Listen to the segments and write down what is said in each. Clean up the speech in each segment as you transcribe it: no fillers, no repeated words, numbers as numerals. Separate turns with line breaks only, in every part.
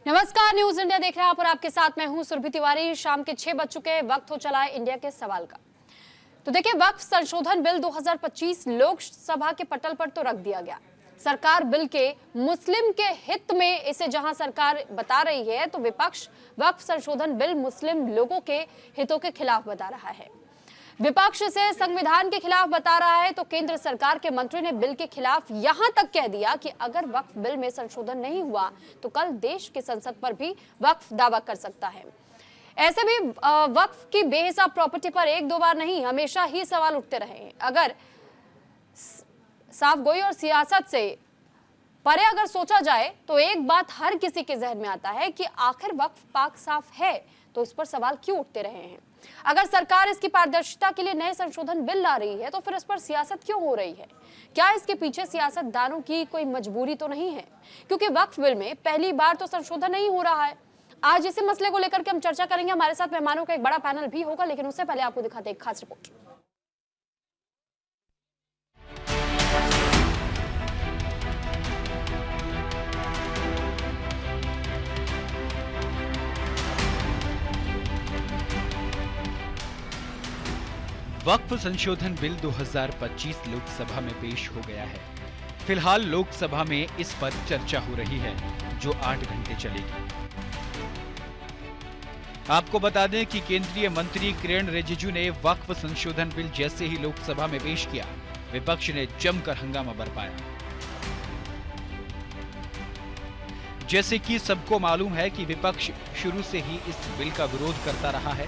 नमस्कार, news India देख रहे हैं आप और आपके साथ मैं हूं सुरभि तिवारी। शाम के 6 बज चुके, वक्त हो चला है इंडिया के सवाल का। तो देखिए, वक्फ संशोधन बिल 2025 लोकसभा के पटल पर तो रख दिया गया। सरकार बिल के मुस्लिम के हित में इसे जहां सरकार बता रही है, तो विपक्ष वक्फ संशोधन बिल मुस्लिम लोगों के हितों के खिलाफ बता रहा है। विपक्ष से संविधान के खिलाफ बता रहा है, तो केंद्र सरकार के मंत्री ने बिल के खिलाफ यहां तक कह दिया कि अगर वक्फ बिल में संशोधन नहीं हुआ तो कल देश की संसद पर भी वक्फ दावा कर सकता है। ऐसे भी वक्फ की बेहिसाब प्रॉपर्टी पर एक दो बार नहीं, हमेशा ही सवाल उठते रहे हैं। अगर साफ गोई और सियासत से परे अगर सोचा जाए तो एक बात हर किसी के जहन में आता है कि आखिर वक्फ पाक साफ है तो इस पर सवाल क्यों उठते रहे हैं। अगर सरकार इसकी पारदर्शिता के लिए नए संशोधन बिल ला रही है तो फिर इस पर सियासत क्यों हो रही है? क्या इसके पीछे सियासतदानों की कोई मजबूरी तो नहीं है? क्योंकि वक्फ बिल में पहली बार तो संशोधन नहीं हो रहा है। आज इसी मसले को लेकर के हम चर्चा करेंगे। हमारे साथ मेहमानों का एक बड़ा पैनल भी होगा, लेकिन उससे पहले आपको दिखाते हैं एक खास रिपोर्ट।
वक्फ संशोधन बिल 2025 लोकसभा में पेश हो गया है। फिलहाल लोकसभा में इस पर चर्चा हो रही है, जो 8 घंटे चलेगी। आपको बता दें कि केंद्रीय मंत्री किरेन रिजिजू ने वक्फ संशोधन बिल जैसे ही लोकसभा में पेश किया, विपक्ष ने जमकर हंगामा बरपाया। जैसे कि सबको मालूम है कि विपक्ष शुरू से ही इस बिल का विरोध करता रहा है।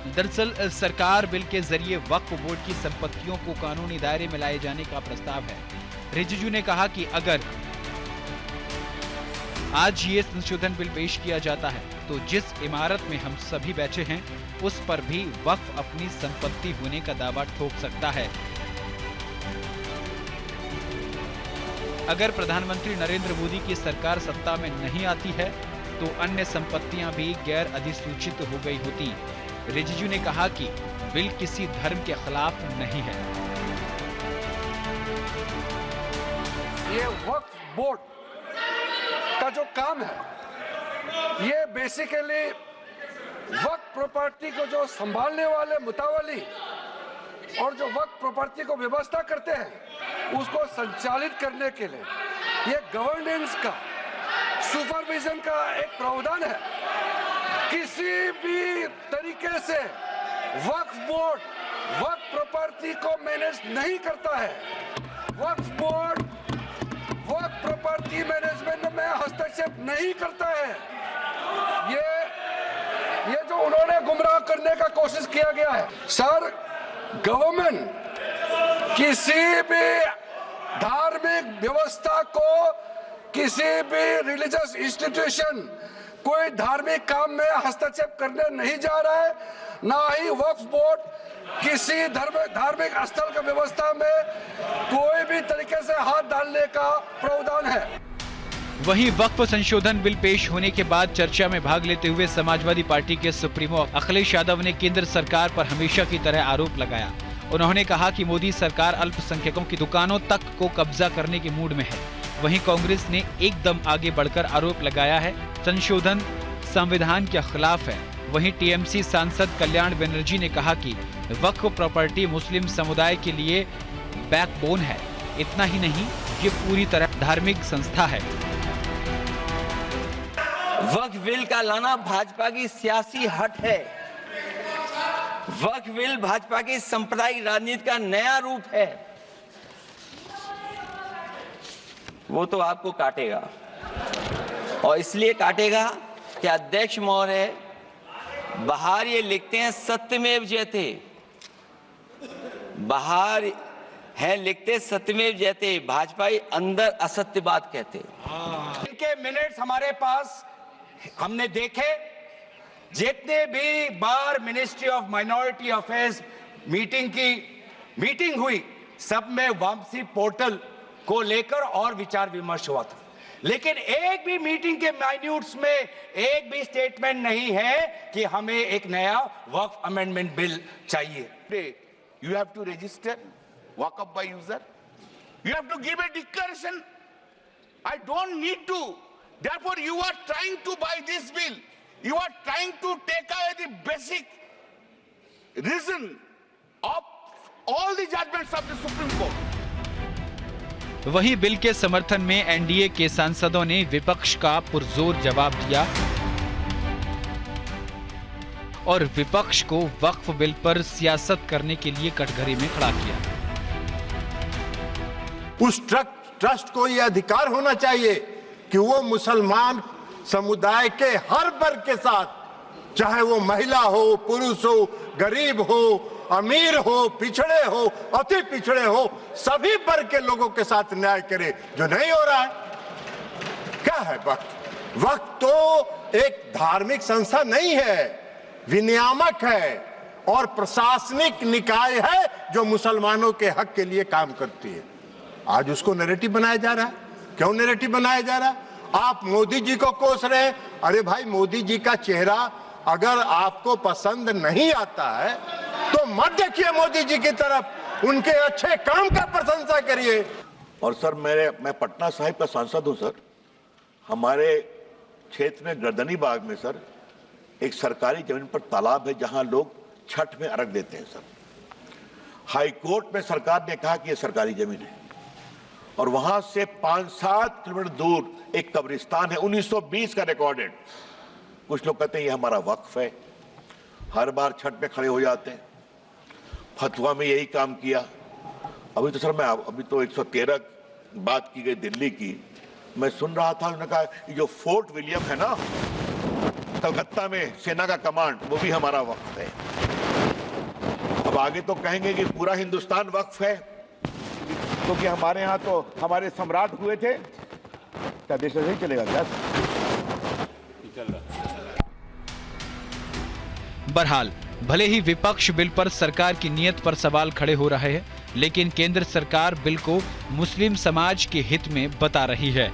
दरअसल सरकार बिल के जरिए वक्फ बोर्ड की संपत्तियों को कानूनी दायरे में लाए जाने का प्रस्ताव है। रिजिजू ने कहा कि अगर आज ये संशोधन बिल पेश किया जाता है तो जिस इमारत में हम सभी बैठे हैं उस पर भी वक्फ अपनी संपत्ति होने का दावा ठोक सकता है। अगर प्रधानमंत्री नरेंद्र मोदी की सरकार सत्ता में नहीं आती है तो अन्य संपत्तियां भी गैर अधिसूचित हो गई होती। रिजिजू ने कहा कि बिल किसी धर्म के खिलाफ नहीं है।
ये वक्फ बोर्ड का जो काम है, ये बेसिकली वक्फ प्रॉपर्टी को जो संभालने वाले मुतावली और जो वक्फ प्रॉपर्टी को व्यवस्था करते हैं उसको संचालित करने के लिए ये गवर्नेंस का, सुपरविजन का एक प्रावधान है। किसी भी तरीके से वक्फ बोर्ड वक्फ प्रॉपर्टी को मैनेज नहीं करता है। वक्फ बोर्ड वक्फ प्रॉपर्टी मैनेजमेंट में हस्तक्षेप नहीं करता है। ये जो उन्होंने गुमराह करने का कोशिश किया गया है। सर, गवर्नमेंट किसी भी धार्मिक व्यवस्था को, किसी भी रिलीजियस इंस्टीट्यूशन, कोई धार्मिक काम में हस्तक्षेप करने नहीं जा रहा है, ना ही वक्फ बोर्ड किसी धार्मिक स्थल की व्यवस्था में कोई भी तरीके से हाथ डालने का प्रावधान है।
वहीं वक्फ संशोधन बिल पेश होने के बाद चर्चा में भाग लेते हुए समाजवादी पार्टी के सुप्रीमो अखिलेश यादव ने केंद्र सरकार पर हमेशा की तरह आरोप लगाया। उन्होंने कहा कि मोदी सरकार अल्पसंख्यकों की दुकानों तक को कब्जा करने के मूड में है। वहीं कांग्रेस ने एकदम आगे बढ़कर आरोप लगाया है संशोधन संविधान के खिलाफ है। वहीं टीएमसी सांसद कल्याण बनर्जी ने कहा कि वक्फ प्रॉपर्टी मुस्लिम समुदाय के लिए बैकबोन है। इतना ही नहीं, ये पूरी तरह धार्मिक संस्था है।
वक्फ बिल का लाना भाजपा की सियासी हट है। वक्फ बिल भाजपा की सांप्रदायिक राजनीति का नया रूप है। वो तो आपको काटेगा, और इसलिए काटेगा कि अध्यक्ष महोदय बाहर ये लिखते हैं सत्यमेव जयते, बाहर है लिखते सत्यमेव जयते, भाजपाई अंदर असत्य बात कहते।
इनके मिनट्स हमारे पास हमने देखे। जितने भी बार ministry of minority affairs meeting हुई, सब में वापसी पोर्टल को लेकर और विचार विमर्श हुआ था, लेकिन एक भी मीटिंग के माइन्यूट्स में एक भी स्टेटमेंट नहीं है कि हमें एक नया वक्फ अमेंडमेंट बिल चाहिए।
You have to register Waqf by user, you have to give a declaration
I don't need to. Therefore, you are trying to buy this bill. You are trying to take away the basic reason of all the judgments of the Supreme Court.
वहीं bill के समर्थन में NDA के सांसदों ने विपक्ष का पुरजोर जवाब दिया और विपक्ष को वक्फ बिल पर सियासत करने के लिए कटघरे में खड़ा किया।
उस ट्रस्ट को यह अधिकार होना चाहिए कि वो मुसलमान समुदाय के हर वर्ग के साथ, चाहे वो महिला हो, पुरुष हो, गरीब हो, अमीर हो, पिछड़े हो, अति पिछड़े हो, सभी वर्ग के लोगों के साथ न्याय करे, जो नहीं हो रहा है। क्या है वक्फ? वक्फ तो एक धार्मिक संस्था नहीं है, विनियामक है और प्रशासनिक निकाय है जो मुसलमानों के हक के लिए काम करती है। आज उसको नैरेटिव बनाया जा रहा है। क्यों नैरेटिव बनाया जा रहा है? आप मोदी जी को कोस रहे हैं। अरे भाई, मोदी जी का चेहरा अगर आपको पसंद नहीं आता है तो मत देखिए मोदी जी की तरफ, उनके अच्छे काम का प्रशंसा करिए।
और सर, मैं पटना साहिब का सांसद हूं सर। हमारे क्षेत्र में गर्दनी बाग में सर एक सरकारी जमीन पर तालाब है जहां लोग छठ में अर्घ देते हैं सर। हाई कोर्ट में सरकार ने कहा कि यह सरकारी जमीन है और वहां से 5-7 किलोमीटर दूर एक कब्रिस्तान है, 1920 का रिकॉर्डेड। कुछ लोग कहते हैं ये हमारा वक्फ है। हर बार छठ में खड़े हो जाते हैं। फतवा में यही काम किया। अभी तो सर अभी तो 113 बात की गई दिल्ली की। मैं सुन रहा था, उन्होंने कहा जो फोर्ट विलियम है ना कलकत्ता में, सेना का कमांड, वो भी हमारा वक्फ है। अब आगे तो कहेंगे कि पूरा हिंदुस्तान वक्फ है, क्योंकि हमारे यहाँ तो हमारे सम्राट हुए थे। क्या देश ऐसे ही चलेगा क्या?
बहरहाल, भले ही विपक्ष बिल पर सरकार की नीयत पर सवाल खड़े हो रहे हैं, लेकिन केंद्र सरकार बिल को मुस्लिम समाज के हित में बता रही है।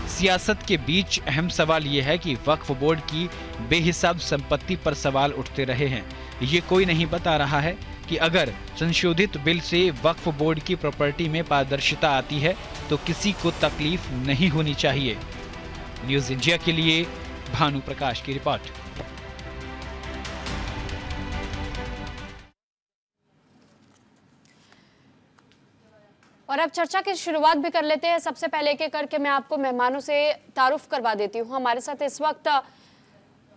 सियासत के बीच अहम सवाल यह है कि वक्फ बोर्ड की बेहिसाब संपत्ति पर सवाल उठते रहे हैं। ये कोई नहीं बता रहा है कि अगर संशोधित बिल से वक्फ बोर्ड की प्रॉपर्टी में पारदर्शिता आती है तो किसी को तकलीफ नहीं होनी चाहिए। न्यूज़ इंडिया के लिए भानु प्रकाश की रिपोर्ट।
और अब चर्चा की शुरुआत भी कर लेते हैं। सबसे पहले एक एक करके मैं आपको मेहमानों से तारुफ करवा देती हूँ। हमारे साथ इस वक्त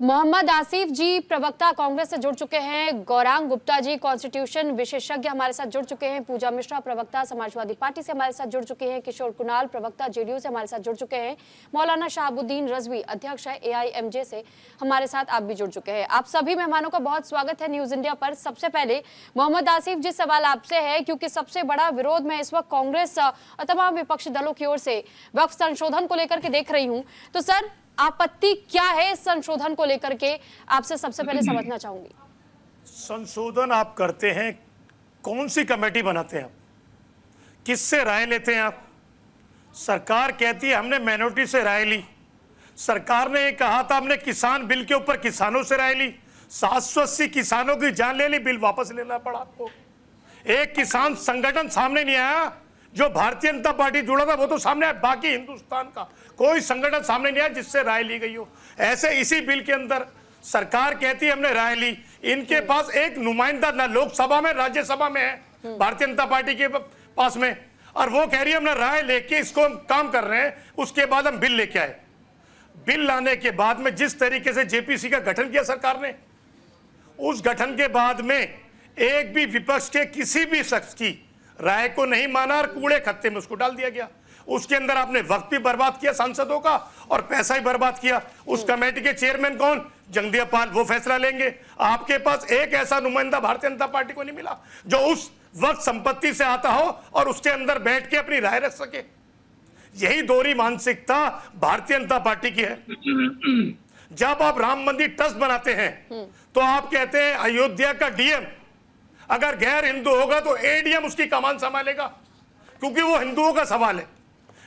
मोहम्मद आसिफ जी प्रवक्ता कांग्रेस से जुड़ चुके हैं, गौरांग गुप्ता जी कॉन्स्टिट्यूशन विशेषज्ञ हमारे साथ जुड़ चुके हैं, पूजा मिश्रा प्रवक्ता समाजवादी पार्टी से हमारे साथ जुड़ चुके हैं, किशोर कुणाल प्रवक्ता जेडीयू से हमारे साथ जुड़ चुके हैं, मौलाना शहाबुद्दीन रजवी अध्यक्ष है एआईएमजे से हमारे साथ आप भी जुड़ चुके हैं। आप सभी मेहमानों का बहुत स्वागत है न्यूज इंडिया पर। सबसे पहले मोहम्मद आसिफ जी, सवाल आपसे है, क्योंकि सबसे बड़ा विरोध मैं इस वक्त कांग्रेस और तमाम विपक्षी दलों की ओर से वक्फ संशोधन को लेकर के देख रही हूँ, तो सर आपत्ति क्या है इस संशोधन को लेकर के? आपसे सबसे पहले समझना चाहूंगी।
संशोधन आप करते हैं, कौन सी कमेटी बनाते हैं आप? किससे राय लेते हैं आप? सरकार कहती है हमने माइनॉरिटी से राय ली। सरकार ने कहा था हमने किसान बिल के ऊपर किसानों से राय ली, 780 किसानों की जान ले ली, बिल वापस लेना पड़ा आपको। एक किसान संगठन सामने नहीं आया, जो भारतीय जनता पार्टी जुड़ा था वो तो सामने आया, बाकी हिंदुस्तान का कोई संगठन सामने नहीं आया जिससे राय ली गई हो। ऐसे इसी बिल के अंदर सरकार कहती है हमने राय ली, इनके पास एक नुमाइंदा ना लोकसभा में राज्यसभा में है भारतीय जनता पार्टी के पास में, और वो कह रही है हमने राय लेके इसको हम काम कर रहे हैं, उसके बाद हम बिल लेके आए। बिल लाने के बाद में जिस तरीके से जेपीसी का गठन किया सरकार ने, उस गठन के बाद में एक भी विपक्ष के किसी भी शख्स की राय को नहीं माना और कूड़े खत्ते में उसको डाल दिया गया। उसके अंदर आपने वक्त भी बर्बाद किया सांसदों का और पैसा ही बर्बाद किया। उस कमेटी के चेयरमैन कौन? जगदेव पाल, वो फैसला लेंगे। आपके पास एक ऐसा नुमाइंदा भारतीय जनता पार्टी को नहीं मिला जो उस वक्त संपत्ति से आता हो और उसके अंदर बैठ के अपनी राय रख सके। यही दोहरी मानसिकता भारतीय जनता पार्टी की है। जब आप राम मंदिर ट्रस्ट बनाते हैं तो आप कहते हैं अयोध्या का डीएम अगर गैर हिंदू होगा तो एडीएम उसकी कमान संभालेगा, क्योंकि वो हिंदुओं का सवाल है।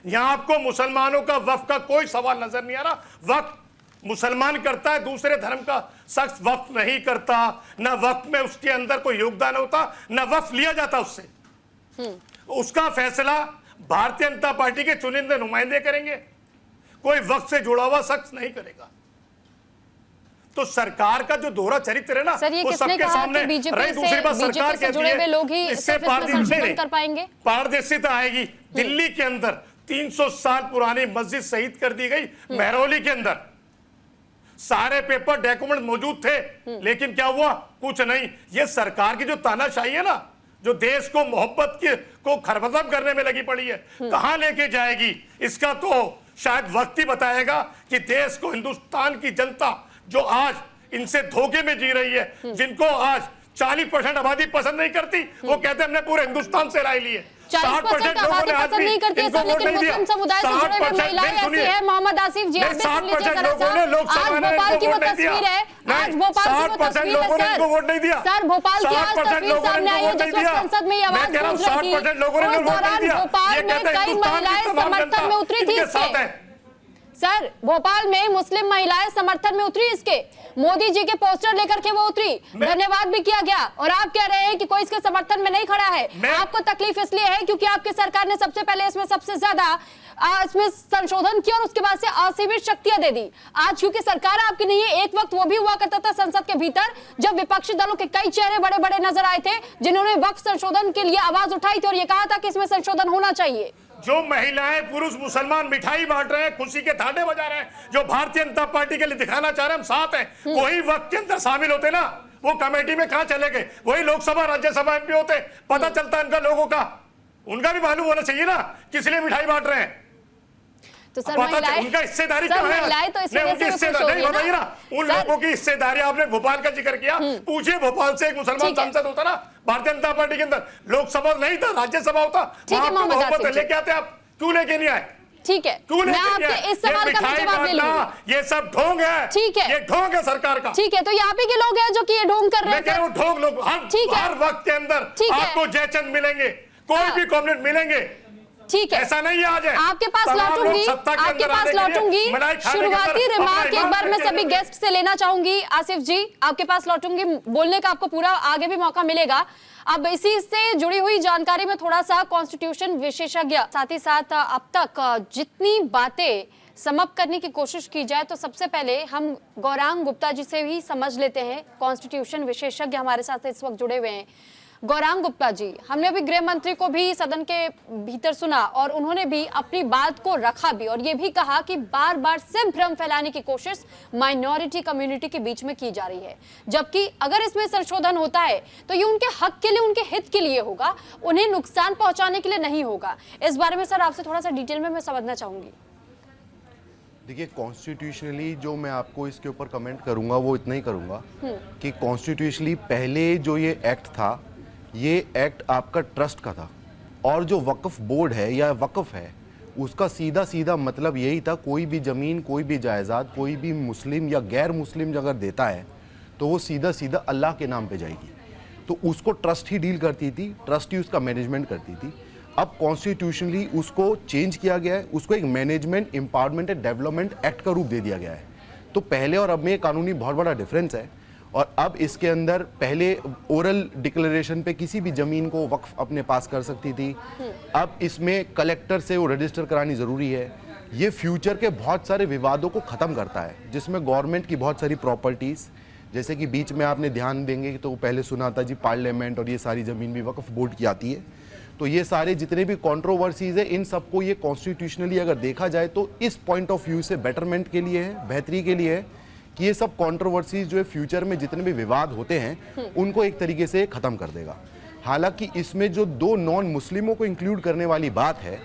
यहां आपको मुसलमानों का वक्फ का कोई सवाल नजर नहीं आ रहा। वक्फ मुसलमान करता है, दूसरे धर्म का शख्स वक्फ नहीं करता, ना वक्फ में उसके अंदर कोई योगदान होता, ना वक्फ लिया जाता उससे। उसका फैसला भारतीय जनता पार्टी के चुनिंदे नुमाइंदे करेंगे, कोई वक्त से जुड़ा हुआ शख्स नहीं करेगा। तो सरकार का जो दोहरा चरित्र है ना,
सर, ये
वो
किसने
सबके
कहा
सामने
कि बीजेपी
रही। दूसरी बात,
से
सरकार कहती
जुड़े हुए लोग ही
है इससे
सिर्फ इसमें संशोधन कर पाएंगे।
पारदर्शिता आएगी। दिल्ली के अंदर 300 साल पुरानी मस्जिद शहीद कर दी गई, महरौली के अंदर सारे पेपर डॉक्यूमेंट मौजूद थे, लेकिन क्या हुआ? कुछ नहीं। ये सरकार की जो तानाशाही है ना, जो देश को मोहब्बत को खरबदम करने में लगी पड़ी है, कहां लेके जाएगी इसका तो शायद वक्त ही बताएगा। कि देश को, हिंदुस्तान की जनता जो आज इनसे धोखे में जी रही है, जिनको आज 40% आबादी पसंद नहीं करती, वो कहते हैं हमने पूरे हिंदुस्तान से राय ली है।
40% आबादी पसंद नहीं करती है सर, लेकिन मुस्लिम समुदाय से जुड़े हुए महिलाएं ऐसी है। मोहम्मद आसिफ जी, आप देख लीजिए जरा सा, आज भोपाल की वो तस्वीर है, आज भोपाल की वो तस्वीर है सर, भोपाल की आज तस्वीर सामने आई है जिस वक्त संसद में ये आवाज गूंज रही थी, उस दौरान भोपाल में कई महिलाएं समर्थन में उतरी थी इसके। सर, भोपाल में मुस्लिम महिलाएं समर्थन में उतरी इसके, मोदी जी के पोस्टर लेकर के वो उतरी, धन्यवाद भी किया गया। और आप कह रहे हैं कि कोई इसके समर्थन में नहीं खड़ा है। आपको तकलीफ इसलिए है क्योंकि आपकी सरकार ने सबसे पहले इसमें सबसे ज्यादा इसमें संशोधन किया और उसके बाद से असीमित शक्तियां दे दी। आज क्योंकि सरकार आपकी नहीं है, एक वक्त वो भी हुआ करता था संसद के भीतर जब विपक्षी दलों के कई चेहरे बड़े बड़े नजर आए थे जिन्होंने वक्फ संशोधन के लिए आवाज उठाई थी और ये कहा था कि इसमें संशोधन होना चाहिए।
जो महिलाएं, पुरुष, मुसलमान मिठाई बांट रहे हैं, खुशी के थाने बजा रहे हैं, जो भारतीय जनता पार्टी के लिए दिखाना चाह रहे हैं हम साथ हैं, वही वक्त के अंदर शामिल होते ना, वो कमेटी में कहां चले गए? वही लोकसभा राज्यसभा एमपी होते, पता चलता है इनका लोगों का, उनका भी मालूम होना चाहिए ना किस लिए मिठाई बांट रहे हैं।
तो सर,
उनका हिस्सेदारी क्या है?
तो इस वजह से
हिस्सेदारी बताइए ना, उन लोगों की हिस्सेदारी। आपने भोपाल का जिक्र किया, पूछिए भोपाल से एक मुसलमान सांसद होता ना भारतीय जनता पार्टी के अंदर, लोकसभा नहीं था, राज्यसभा होता, मोहब्बत लेके आते, आप क्यों लेके नहीं आए?
ठीक है, मैं आपके इस सवाल का भी जवाब ले लूंगी।
ये सब ढोंग है।
ठीक है,
ये ढोंग है सरकार का।
ठीक है, तो यहाँ पे के लोग हैं जो कि ये ढोंग कर रहे हैं।
मैं कह रहा हूँ ढोंग लोग हर वक्त के अंदर आपको जयचंद मिलेंगे, कोई भी कॉम्युनिस्ट मिलेंगे।
ठीक है,
ऐसा नहीं आज है।
आपके पास लौटूंगी, आपके पास लौटूंगी। शुरुआती रिमार्क एक बार मैं सभी गेस्ट से लेना चाहूंगी। आसिफ जी, आपके पास लौटूंगी, बोलने का आपको पूरा आगे भी मौका मिलेगा। अब इसी से जुड़ी हुई जानकारी में थोड़ा सा कॉन्स्टिट्यूशन विशेषज्ञ, साथ ही साथ अब तक जितनी बातें समअप करने की कोशिश की जाए तो सबसे पहले हम गौरांग गुप्ता जी से भी समझ लेते हैं। कॉन्स्टिट्यूशन विशेषज्ञ हमारे साथ इस वक्त जुड़े हुए हैं। गौरांग गुप्ता जी, हमने अभी गृह मंत्री को भी सदन के भीतर सुना और उन्होंने भी अपनी बात को रखा भी और ये भी कहा कि बार बार सिर्फ भ्रम फैलाने की कोशिश माइनॉरिटी कम्युनिटी के बीच में की जा रही है, जबकि अगर इसमें संशोधन होता है तो ये उनके हक के लिए, उनके हित के लिए होगा, उन्हें नुकसान पहुंचाने के लिए नहीं होगा। इस बारे में सर आपसे थोड़ा सा डिटेल में मैं समझना चाहूंगी।
देखिए, कॉन्स्टिट्यूशनली जो मैं आपको इसके ऊपर कमेंट करूंगा वो इतना ही करूंगा कि कॉन्स्टिट्यूशनली पहले जो ये एक्ट था, ये एक्ट आपका ट्रस्ट का था और जो वक्फ बोर्ड है या वक्फ है उसका सीधा सीधा मतलब यही था, कोई भी ज़मीन, कोई भी जायदाद, कोई भी मुस्लिम या गैर मुस्लिम अगर देता है तो वो सीधा सीधा अल्लाह के नाम पे जाएगी। तो उसको ट्रस्ट ही डील करती थी, ट्रस्ट ही उसका मैनेजमेंट करती थी। अब कॉन्स्टिट्यूशनली उसको चेंज किया गया है, उसको एक management empowerment and development act का रूप दे दिया गया है। तो पहले और अब में कानूनी बहुत बड़ा डिफरेंस है। और अब इसके अंदर पहले ओरल डिक्लेरेशन पे किसी भी ज़मीन को वक्फ अपने पास कर सकती थी, अब इसमें कलेक्टर से वो रजिस्टर करानी ज़रूरी है। ये फ्यूचर के बहुत सारे विवादों को ख़त्म करता है, जिसमें गवर्नमेंट की बहुत सारी प्रॉपर्टीज़, जैसे कि बीच में आपने ध्यान देंगे तो पहले सुना था जी पार्लियामेंट और ये सारी ज़मीन भी वक्फ बोर्ड की आती है। तो ये सारे जितने भी कंट्रोवर्सीज़ है, इन सबको ये कॉन्स्टिट्यूशनली अगर देखा जाए तो इस पॉइंट ऑफ व्यू से बेटरमेंट के लिए है, बेहतरी के लिए है कि ये सब कंट्रोवर्सीज जो है फ्यूचर में जितने भी विवाद होते हैं उनको एक तरीके से खत्म कर देगा। हालांकि इसमें जो 2 नॉन मुस्लिमों को इंक्लूड करने वाली बात है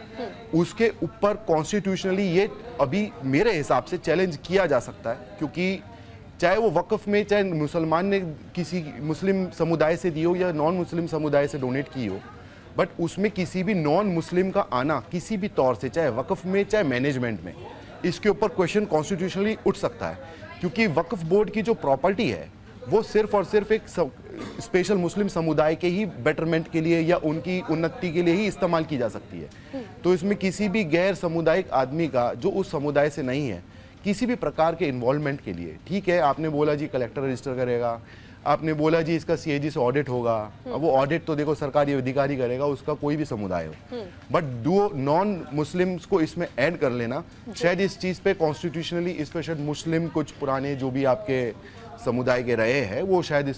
उसके ऊपर कॉन्स्टिट्यूशनली ये अभी मेरे हिसाब से चैलेंज किया जा सकता है, क्योंकि चाहे वो वक्फ में चाहे मुसलमान ने किसी मुस्लिम समुदाय से दी हो या नॉन मुस्लिम समुदाय से डोनेट की हो, बट उसमें किसी भी नॉन मुस्लिम का आना किसी भी तौर से, चाहे वक्फ में चाहे मैनेजमेंट में, इसके ऊपर क्वेश्चन कॉन्स्टिट्यूशनली उठ सकता है। क्योंकि वक्फ बोर्ड की जो प्रॉपर्टी है वो सिर्फ और सिर्फ एक स्पेशल मुस्लिम समुदाय के ही बेटरमेंट के लिए या उनकी उन्नति के लिए ही इस्तेमाल की जा सकती है। तो इसमें किसी भी गैर सामुदायिक आदमी का जो उस समुदाय से नहीं है, किसी भी प्रकार के इन्वॉल्वमेंट के लिए, ठीक है आपने बोला जी कलेक्टर रजिस्टर करेगा, आपने बोला जी इसका सीएजी से ऑडिट होगा, अब वो ऑडिट तो देखो सरकारी अधिकारी करेगा, उसका कोई भी समुदाय हो, बट दो नॉन मुस्लिम्स को इसमें ऐड कर लेना, शायद इस चीज पे कॉन्स्टिट्यूशनली इस पे शायद मुस्लिम कुछ पुराने जो भी आपके समुदाय के रहे हैं वो शायद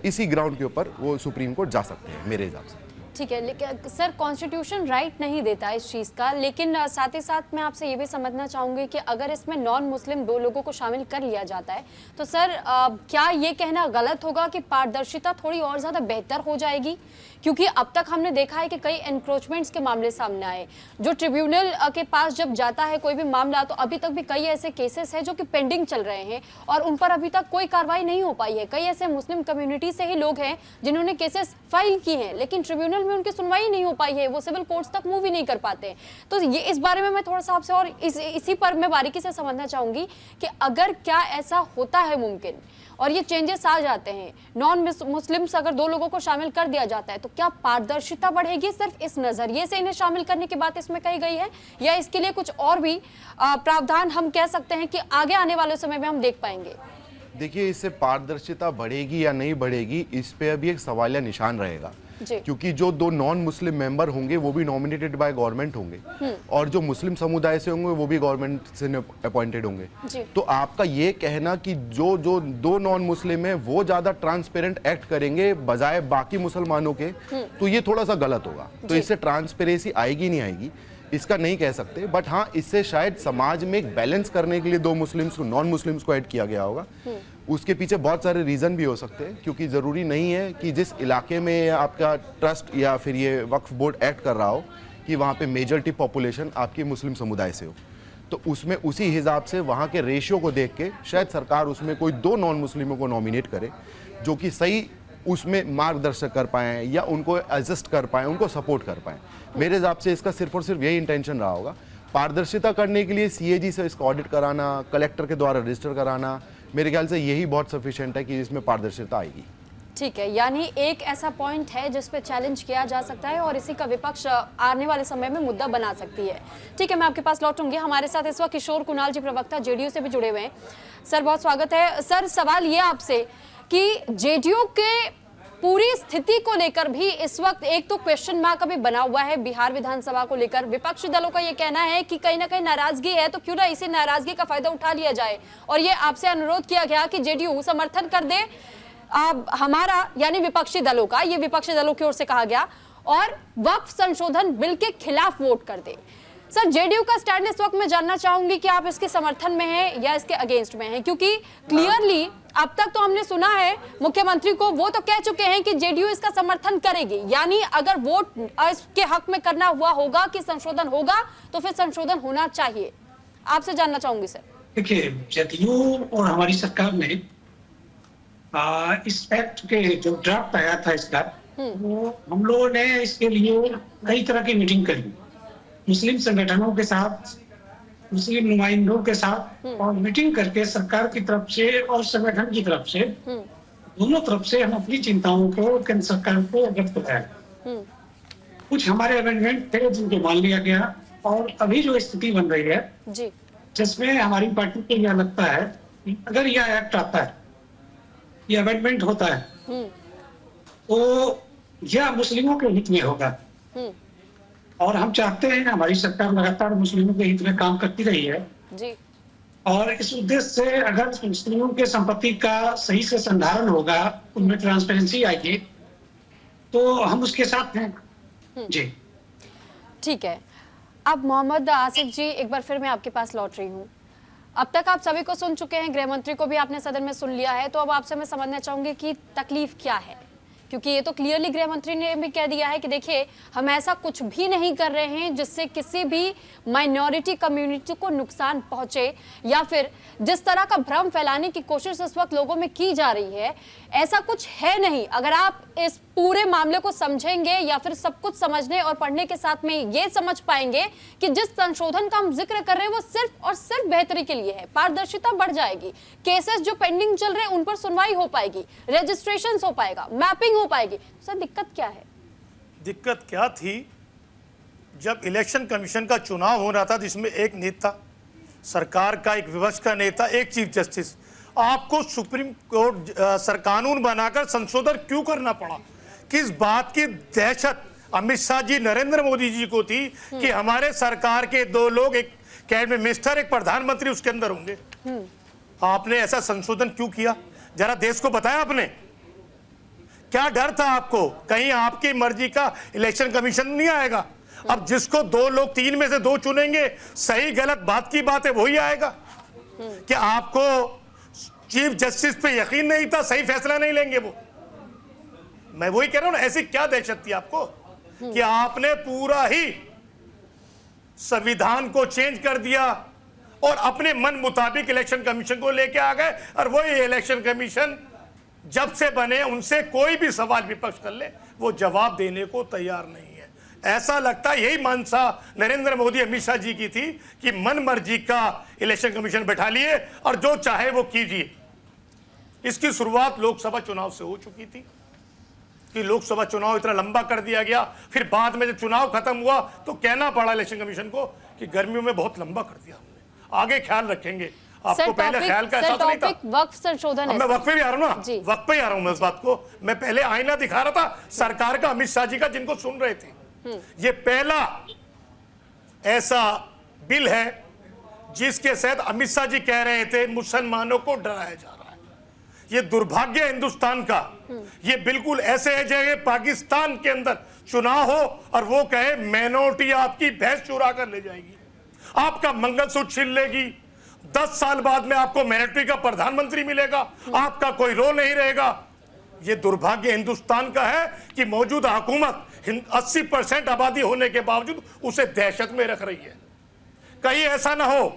इसी ग्राउंड के ऊपर वो सुप्रीम कोर्ट जा सकते हैं मेरे हिसाब से।
ठीक है, लेकिन सर कॉन्स्टिट्यूशन राइट नहीं देता इस चीज़ का, लेकिन साथ ही साथ मैं आपसे ये भी समझना चाहूँगी कि अगर इसमें नॉन मुस्लिम 2 लोगों को शामिल कर लिया जाता है तो सर क्या ये कहना गलत होगा कि पारदर्शिता थोड़ी और ज़्यादा बेहतर हो जाएगी? क्योंकि अब तक हमने देखा है कि कई एनक्रोचमेंट्स के मामले सामने आए, जो ट्रिब्यूनल के पास जब जाता है कोई भी मामला तो अभी तक भी कई ऐसे केसेस हैं जो कि पेंडिंग चल रहे हैं और उन पर अभी तक कोई कार्रवाई नहीं हो पाई है। कई ऐसे मुस्लिम कम्युनिटी से ही लोग हैं जिन्होंने केसेस फाइल की हैं, लेकिन ट्रिब्यूनल में उनकी सुनवाई नहीं हो पाई है, वो सिविल कोर्ट्स तक मूव ही नहीं कर पाते। तो ये इस बारे में मैं थोड़ा सा आपसे और इसी पर मैं बारीकी से समझना चाहूंगी कि अगर क्या ऐसा होता है मुमकिन और ये चेंजेस आ जाते हैं, नॉन मुस्लिम्स अगर 2 लोगों को शामिल कर दिया जाता है तो क्या पारदर्शिता बढ़ेगी? सिर्फ इस नजरिए से इन्हें शामिल करने की बात इसमें कही गई है या इसके लिए कुछ और भी प्रावधान हम कह सकते हैं कि आगे आने वाले समय में हम देख पाएंगे?
देखिए, इससे पारदर्शिता बढ़ेगी या नहीं बढ़ेगी इस पे अभी एक सवालिया निशान रहेगा, क्योंकि जो 2 नॉन मुस्लिम मेंबर होंगे वो भी नॉमिनेटेड बाय गवर्नमेंट होंगे और जो मुस्लिम समुदाय से होंगे वो भी गवर्नमेंट से अपॉइंटेड होंगे। तो आपका ये कहना कि जो 2 नॉन मुस्लिम है वो ज्यादा ट्रांसपेरेंट एक्ट करेंगे बजाय बाकी मुसलमानों के, तो ये थोड़ा सा गलत होगा। तो इससे ट्रांसपेरेंसी आएगी नहीं आएगी इसका नहीं कह सकते, बट हाँ इससे शायद समाज में एक बैलेंस करने के लिए 2 मुस्लिम्स को नॉन मुस्लिम्स को ऐड किया गया होगा। उसके पीछे बहुत सारे रीजन भी हो सकते हैं, क्योंकि जरूरी नहीं है कि जिस इलाके में आपका ट्रस्ट या फिर ये वक्फ बोर्ड एक्ट कर रहा हो कि वहाँ पे मेजॉरिटी पॉपुलेशन आपकी मुस्लिम समुदाय से हो, तो उसमें उसी हिसाब से वहाँ के रेशियो को देख के शायद सरकार उसमें कोई 2 नॉन मुस्लिमों को नॉमिनेट करे जो कि सही उसमें मार्गदर्शक कर पाएँ या उनको एडजस्ट कर पाएँ, उनको सपोर्ट कर पाएँ। मेरे हिसाब से इसका सिर्फ और सिर्फ यही इंटेंशन रहा होगा। पारदर्शिता करने के लिए सीएजी से इसका ऑडिट कराना, कलेक्टर के द्वारा रजिस्टर कराना, मेरे ख्याल से यही बहुत सफिशिएंट है कि इसमें पारदर्शिता आएगी।
ठीक है, यानी एक ऐसा पॉइंट है जिस पे चैलेंज किया जा सकता है और इसी का विपक्ष आने वाले समय में मुद्दा बना सकती है। ठीक है, मैं आपके पास लौटूंगी। हमारे साथ इस वक्त किशोर कुणाल जी, प्रवक्ता जेडीयू से भी जुड़े हुए हैं। सर बहुत स्वागत है। सर सवाल ये आपसे कि जेडीयू के पूरी स्थिति को लेकर भी इस वक्त एक तो क्वेश्चन मार्क अभी बना हुआ है बिहार विधानसभा को लेकर। विपक्षी दलों का ये कहना है कि कहीं ना कहीं नाराजगी है, तो क्यों ना इसी नाराजगी का फायदा उठा लिया जाए और ये आपसे अनुरोध किया गया कि जेडीयू समर्थन कर दे हमारा, यानी विपक्षी दलों का, ये विपक्षी दलों की ओर से कहा गया, और वक्फ संशोधन बिल के खिलाफ वोट कर दे। सर जेडीयू का स्टैंड इस वक्त मैं जानना चाहूंगी कि आप इसके समर्थन में हैं या इसके अगेंस्ट में हैं, क्योंकि क्लियरली अब तक तो हमने सुना है मुख्यमंत्री को, वो तो कह चुके हैं कि जेडीयू इसका समर्थन करेगी, यानी अगर वोट इसके हक में करना हुआ होगा कि संशोधन होगा तो फिर संशोधन होना चाहिए। आपसे जानना चाहूंगी सर।
देखिए, जेडीयू और हमारी सरकार ने इस एक्ट के जो ड्राफ्ट आया था इसका, वो हम लोगों ने इसके लिए कई तरह की मीटिंग करी, मुस्लिम संगठनों के साथ, मुस्लिम नुमाइंदों के साथ, और मीटिंग करके सरकार की तरफ से और संगठन की तरफ से, दोनों तरफ से हम अपनी चिंताओं को केंद्र सरकार को अवगत कराया। कुछ हमारे अमेंडमेंट थे जिनको मान लिया गया, और अभी जो स्थिति बन रही है जिसमें हमारी पार्टी को यह लगता है कि अगर यह एक्ट आता है, यह अमेंडमेंट होता है, तो यह मुस्लिमों के हित में होगा, और हम चाहते हैं, हमारी सरकार लगातार मुस्लिमों के हित में काम करती रही है जी। और इस उद्देश्य से अगर मुस्लिमों के संपत्ति का सही से संधारण होगा, उनमें ट्रांसपेरेंसी आएगी, तो हम उसके साथ हैं जी।
ठीक है, अब मोहम्मद आसिफ जी, एक बार फिर मैं आपके पास लौट रही हूँ। अब तक आप सभी को सुन चुके हैं, गृह मंत्री को भी आपने सदन में सुन लिया है, तो अब आपसे मैं समझना चाहूंगी कि तकलीफ क्या है, क्योंकि ये तो क्लियरली गृह मंत्री ने भी कह दिया है कि देखिए हम ऐसा कुछ भी नहीं कर रहे हैं जिससे किसी भी माइनॉरिटी कम्युनिटी को नुकसान पहुंचे, या फिर जिस तरह का भ्रम फैलाने की कोशिश इस वक्त लोगों में की जा रही है, ऐसा कुछ है नहीं। अगर आप इस पूरे मामले को समझेंगे या फिर सब कुछ समझने और पढ़ने के साथ में ये समझ पाएंगे कि जिस संशोधन का हम जिक्र कर रहे हैं वो सिर्फ और सिर्फ बेहतरी के लिए है, पारदर्शिता बढ़ जाएगी, केसेस जो पेंडिंग चल रहे हैं उन पर सुनवाई हो पाएगी, रजिस्ट्रेशन हो पाएगा, मैपिंग हो पाएगी। सर दिक्कत क्या है?
दिक्कत क्या थी, जब इलेक्शन कमीशन का चुनाव हो रहा था जिसमें एक नेता, सरकार का एक विपक्ष का नेता, एक चीफ जस्टिस, आपको सुप्रीम कोर्ट सर कानून बनाकर संशोधन क्यों करना पड़ा? किस बात की दहशत अमित शाह जी, नरेंद्र मोदी जी को थी कि हमारे सरकार के 2 लोग, एक कैबिनेट मिनिस्टर, एक प्रधानमंत्री उसके अंदर होंगे? आपने ऐसा संशोधन क्यों किया? जरा देश को बताया आपने। क्या डर था आपको? कहीं आपकी मर्जी का इलेक्शन कमीशन नहीं आएगा? अब जिसको 2 लोग 3 में से 2 चुनेंगे, सही गलत बात की बात है वही आएगा। कि आपको चीफ जस्टिस पे यकीन नहीं था, सही फैसला नहीं लेंगे वो? मैं वही कह रहा हूं ना, ऐसी क्या दहशत थी आपको कि आपने पूरा ही संविधान को चेंज कर दिया और अपने मन मुताबिक इलेक्शन कमीशन को लेके आ गए। और वही इलेक्शन कमीशन जब से बने, उनसे कोई भी सवाल विपक्ष कर ले, वो जवाब देने को तैयार नहीं है। ऐसा लगता है यही मानसा नरेंद्र मोदी, अमित शाह जी की थी कि मन मर्जी का इलेक्शन कमीशन बैठा लिए और जो चाहे वो कीजिए। इसकी शुरुआत लोकसभा चुनाव से हो चुकी थी कि लोकसभा चुनाव इतना लंबा कर दिया गया, फिर बाद में जब चुनाव खत्म हुआ तो कहना पड़ा इलेक्शन कमीशन को कि गर्मियों में बहुत लंबा कर दिया हमने, आगे ख्याल रखेंगे। आपको पहले ख्याल का एहसास नहीं था?
वक्फ संशोधन,
मैं वक्त पे भी आ रहा हूं ना, वक्त पे ही आ रहा हूं मैं इस बात को। मैं पहले आईना दिखा रहा था सरकार का, अमित शाह जी का, जिनको सुन रहे थे। ये पहला ऐसा बिल है जिसके तहत अमित शाह जी कह रहे थे मुसलमानों को डराया जा रहा है। ये दुर्भाग्य है हिंदुस्तान का। ये बिल्कुल ऐसे है जैसे पाकिस्तान के अंदर चुनाव हो और वो कहे माइनॉरिटी आपकी भैंस चुरा कर ले जाएगी, आपका मंगलसूत्र छीन लेगी, 10 साल बाद में आपको माइनॉरिटी का प्रधानमंत्री मिलेगा, आपका कोई रोल नहीं रहेगा। ये दुर्भाग्य हिंदुस्तान का है कि मौजूदा हुकूमत 80% आबादी होने के बावजूद उसे दहशत में रख रही है। कहीं ऐसा ना हो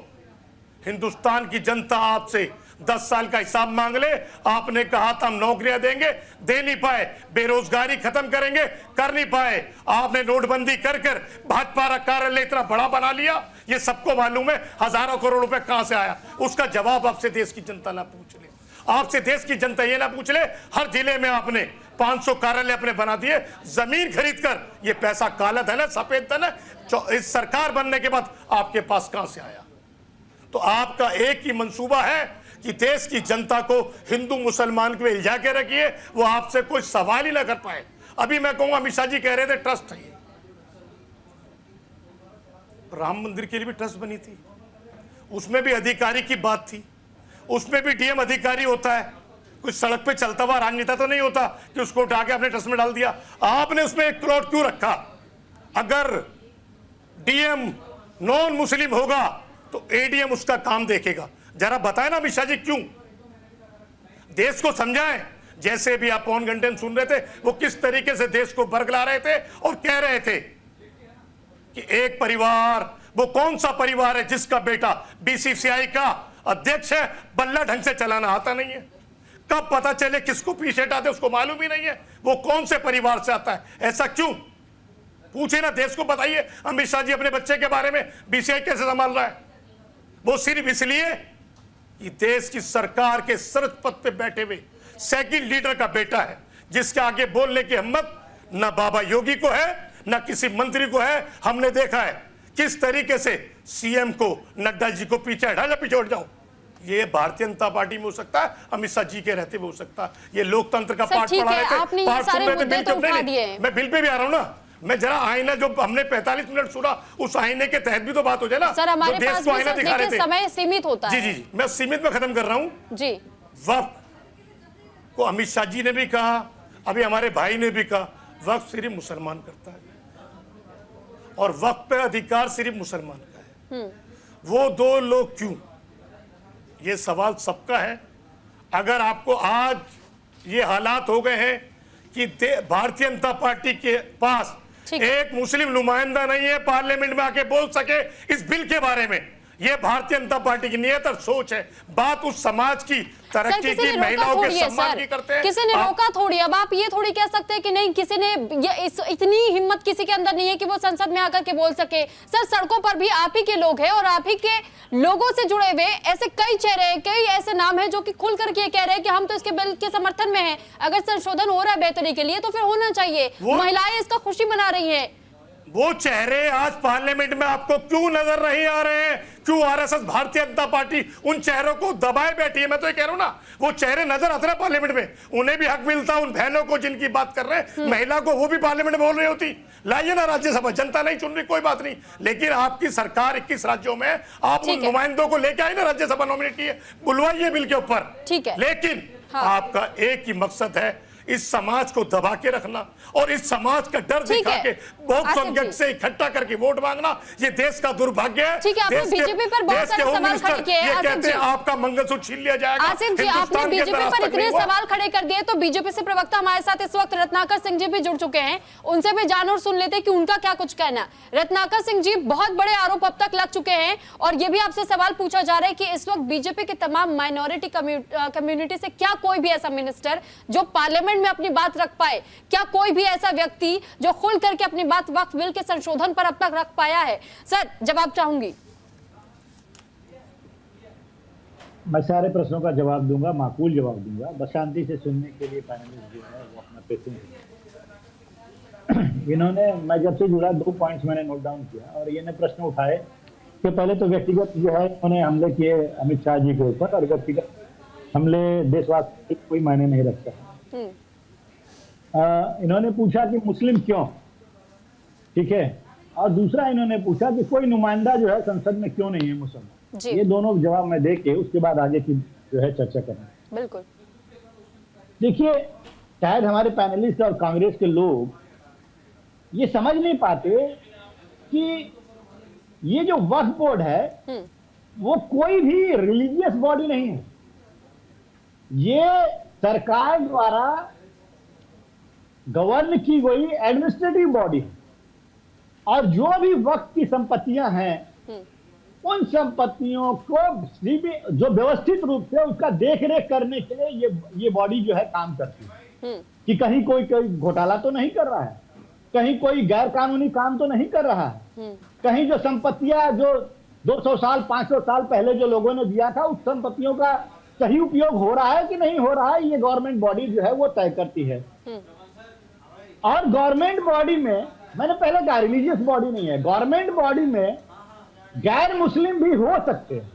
हिंदुस्तान की जनता आपसे 10 साल का हिसाब मांग ले। आपने कहा था हम नौकरियां देंगे, दे नहीं पाए, बेरोजगारी खत्म करेंगे, कर नहीं पाए। आपने नोटबंदी कर कर भाजपा का कार्यालय इतना बड़ा बना लिया, ये सबको मालूम है। हजारों करोड़ रुपए कहां से आया, उसका जवाब आपसे देश की जनता ना पूछ ले। आपसे देश की जनता ये ना पूछ ले हर जिले में आपने 500 कार्यालय अपने बना दिए, जमीन खरीद कर। ये पैसा काला धन है, सफेद धन है। इस सरकार बनने के बाद आपके पास कहां से आया? तो आपका एक ही मंसूबा है कि देश की जनता को हिंदू मुसलमान के इल्जा के रखिए, वो आपसे कोई सवाल ही ना कर पाए। अभी मैं कहूंगा, अमित शाह जी कह रहे थे ट्रस्ट है ये, राम मंदिर के लिए भी ट्रस्ट बनी थी, उसमें भी अधिकारी की बात थी, उसमें भी डीएम अधिकारी होता है, कुछ सड़क पे चलता हुआ राजनेता तो नहीं होता कि उसको उठा के अपने ट्रस्ट में डाल दिया। आपने उसमें 1 करोड़ क्यों रखा? अगर डीएम नॉन मुस्लिम होगा तो एडीएम उसका काम देखेगा। जरा बताएं ना अमित शाह जी, क्यों? देश को समझाएं। जैसे भी आप पवन घंटे सुन रहे थे, वो किस तरीके से देश को बरगला रहे थे और कह रहे थे कि एक परिवार, वो कौन सा परिवार है जिसका बेटा बीसीसीआई का अध्यक्ष है, बल्ला ढंग से चलाना आता नहीं है, कब पता चले किसको पीछे हटाते उसको मालूम ही नहीं है, वो कौन से परिवार से आता है? ऐसा क्यों? पूछे ना, देश को बताइए। अमित शाह जी अपने बच्चे के बारे में बीसीसीआई कैसे संभाल रहा है? वो सिर्फ इसलिए कि देश की सरकार के सर्वोच्च पद पे बैठे हुए सेकंड लीडर का बेटा है, जिसके आगे बोलने की हिम्मत ना बाबा योगी को है ना किसी मंत्री को है। हमने देखा है किस तरीके से सीएम को, नड्डा जी को पीछे हटा, पीछे हट जाओ। ये भारतीय जनता पार्टी में हो सकता है, अमित शाह जी के रहते हुए हो सकता है। ये लोकतंत्र का पाठ पढ़ा रहे थे, पाठ सुन रहे थे, बिल चुप नहीं। मैं बिल पे भी आ रहा हूं ना, मैं जरा आईना जो हमने 45 मिनट सुना, उस आईने के तहत भी तो बात हो जाए ना।
सर, हमारे पास भी
आईना दिखा रहे थे,
समय सीमित होता है।
जी, मैं सीमित में खत्म कर रहा हूं
जी।
वक्फ को अमित शाह जी ने भी कहा, अभी हमारे भाई ने भी कहा, वक्फ सिर्फ मुसलमान करता है और वक्फ पे अधिकार सिर्फ मुसलमान का है। वो 2 लोग क्यों? ये सवाल सबका है। अगर आपको आज ये हालात हो गए हैं कि भारतीय जनता पार्टी के पास एक मुस्लिम नुमाइंदा नहीं है पार्लियामेंट में आके बोल सके इस बिल के बारे में, ये भारतीय जनता पार्टी की नियत और सोच है। बात उस समाज की तरक्की की, महिलाओं के सम्मान की करते हैं।
किसी ने रोका थोड़ी। अब आप ये थोड़ी कह सकते हैं कि नहीं, किसी ने इतनी हिम्मत किसी के अंदर नहीं है कि वो संसद में आकर के बोल सके। सर, सड़कों पर भी आप ही के लोग हैं और आप ही के लोगों से जुड़े हुए ऐसे कई चेहरे, कई ऐसे नाम हैं जो कि खुल करके कह रहे हैं कि हम तो इसके बिल के समर्थन में हैं। अगर संशोधन हो रहा है बेहतरी के लिए तो फिर होना चाहिए। महिलाएं इसका खुशी मना रही है।
वो चेहरे आज पार्लियामेंट में आपको क्यों नजर नहीं आ रहे हैं? क्यों आरएसएस भारतीय जनता पार्टी उन चेहरों को दबाए बैठी है? मैं तो ये कह रहा हूं ना, वो चेहरे नजर आते हैं पार्लियामेंट में, उन्हें भी हक मिलता। उन बहनों को जिनकी बात कर रहे हैं, महिला को, वो भी पार्लियामेंट में बोल रही होती। लाइए ना राज्यसभा, जनता नहीं चुन रही, कोई बात नहीं, लेकिन आपकी सरकार 21 राज्यों में, आप उन नुमाइंदों को लेके आई ना, राज्यसभा नॉमिनेट किए, बुलवाइए बिल के ऊपर।
ठीक है,
लेकिन आपका एक ही मकसद है, इस समाज को दबा के रखना और इस समाज का डर दिखा के बॉक्स ऑन गेट से इकट्ठा करके वोट मांगना। ये देश का दुर्भाग्य है।
ठीक है, आपने बीजेपी पर बहुत सारे सवाल खड़े किए हैं।
ये कहते हैं आपका मंगलसूत्र छीन लिया जाएगा।
आसिफ जी, आपने बीजेपी पर इतने सवाल खड़े कर दिए, तो बीजेपी से प्रवक्ता हमारे साथ इस वक्त रत्नाकर सिंह जी भी जुड़ चुके हैं, उनसे भी जान और सुन लेते हैं कि उनका क्या कुछ कहना है। रत्नाकर सिंह जी, बहुत बड़े आरोप अब तक लग चुके हैं और ये भी आपसे सवाल पूछा जा रहा है कि इस वक्त बीजेपी के तमाम माइनॉरिटी कम्युनिटी से क्या कोई भी ऐसा मिनिस्टर जो पार्लियामेंट में अपनी बात रख पाए, क्या कोई भी ऐसा व्यक्ति जो खुल करके अपनी बात वक्फ बिल के संशोधन पर अब तक रख पाया है? सर, जवाब चाहूंगी।
मैं सारे प्रश्नों का जवाब दूंगा, माकूल जवाब दूंगा, बस शांति से सुनने के लिए पैनलिस्ट जो है वो अपना पेशेंस। इन्होंने, मैं जब से जुड़ा 2 पॉइंट्स मैंने नोट डाउन किया और ये प्रश्न उठाए कि पहले तो व्यक्तिगत जो है उन्होंने हमले किए अमित शाह जी के ऊपर, और व्यक्तिगत हमले देशवासी कोई मायने नहीं रखता। इन्होंने पूछा कि मुस्लिम क्यों, ठीक है, और दूसरा इन्होंने पूछा कि कोई नुमाइंदा जो है संसद में क्यों नहीं है मुसलमान। ये दोनों जवाब मैं दे के उसके बाद आगे की जो है चर्चा करें।
बिल्कुल।
देखिए, शायद हमारे पैनलिस्ट और कांग्रेस के लोग ये समझ नहीं पाते कि ये जो वक्फ बोर्ड है वो कोई भी रिलीजियस बॉडी नहीं है। ये सरकार द्वारा गवर्न की गई एडमिनिस्ट्रेटिव बॉडी है और जो भी वक्त की संपत्तियां हैं उन संपत्तियों को जो व्यवस्थित रूप से उसका देखरेख करने के लिए ये बॉडी जो है काम करती है कि कहीं कोई घोटाला तो नहीं कर रहा है, कहीं कोई गैर कानूनी काम तो नहीं कर रहा है, कहीं जो संपत्तियां जो 200 साल 500 साल पहले जो लोगों ने दिया था उस संपत्तियों का सही उपयोग हो रहा है कि नहीं हो रहा है, ये गवर्नमेंट बॉडी जो है वो तय करती है। और गवर्नमेंट बॉडी में, मैंने पहले कहा रिलीजियस बॉडी नहीं है, गवर्नमेंट बॉडी में गैर मुस्लिम भी हो सकते हैं,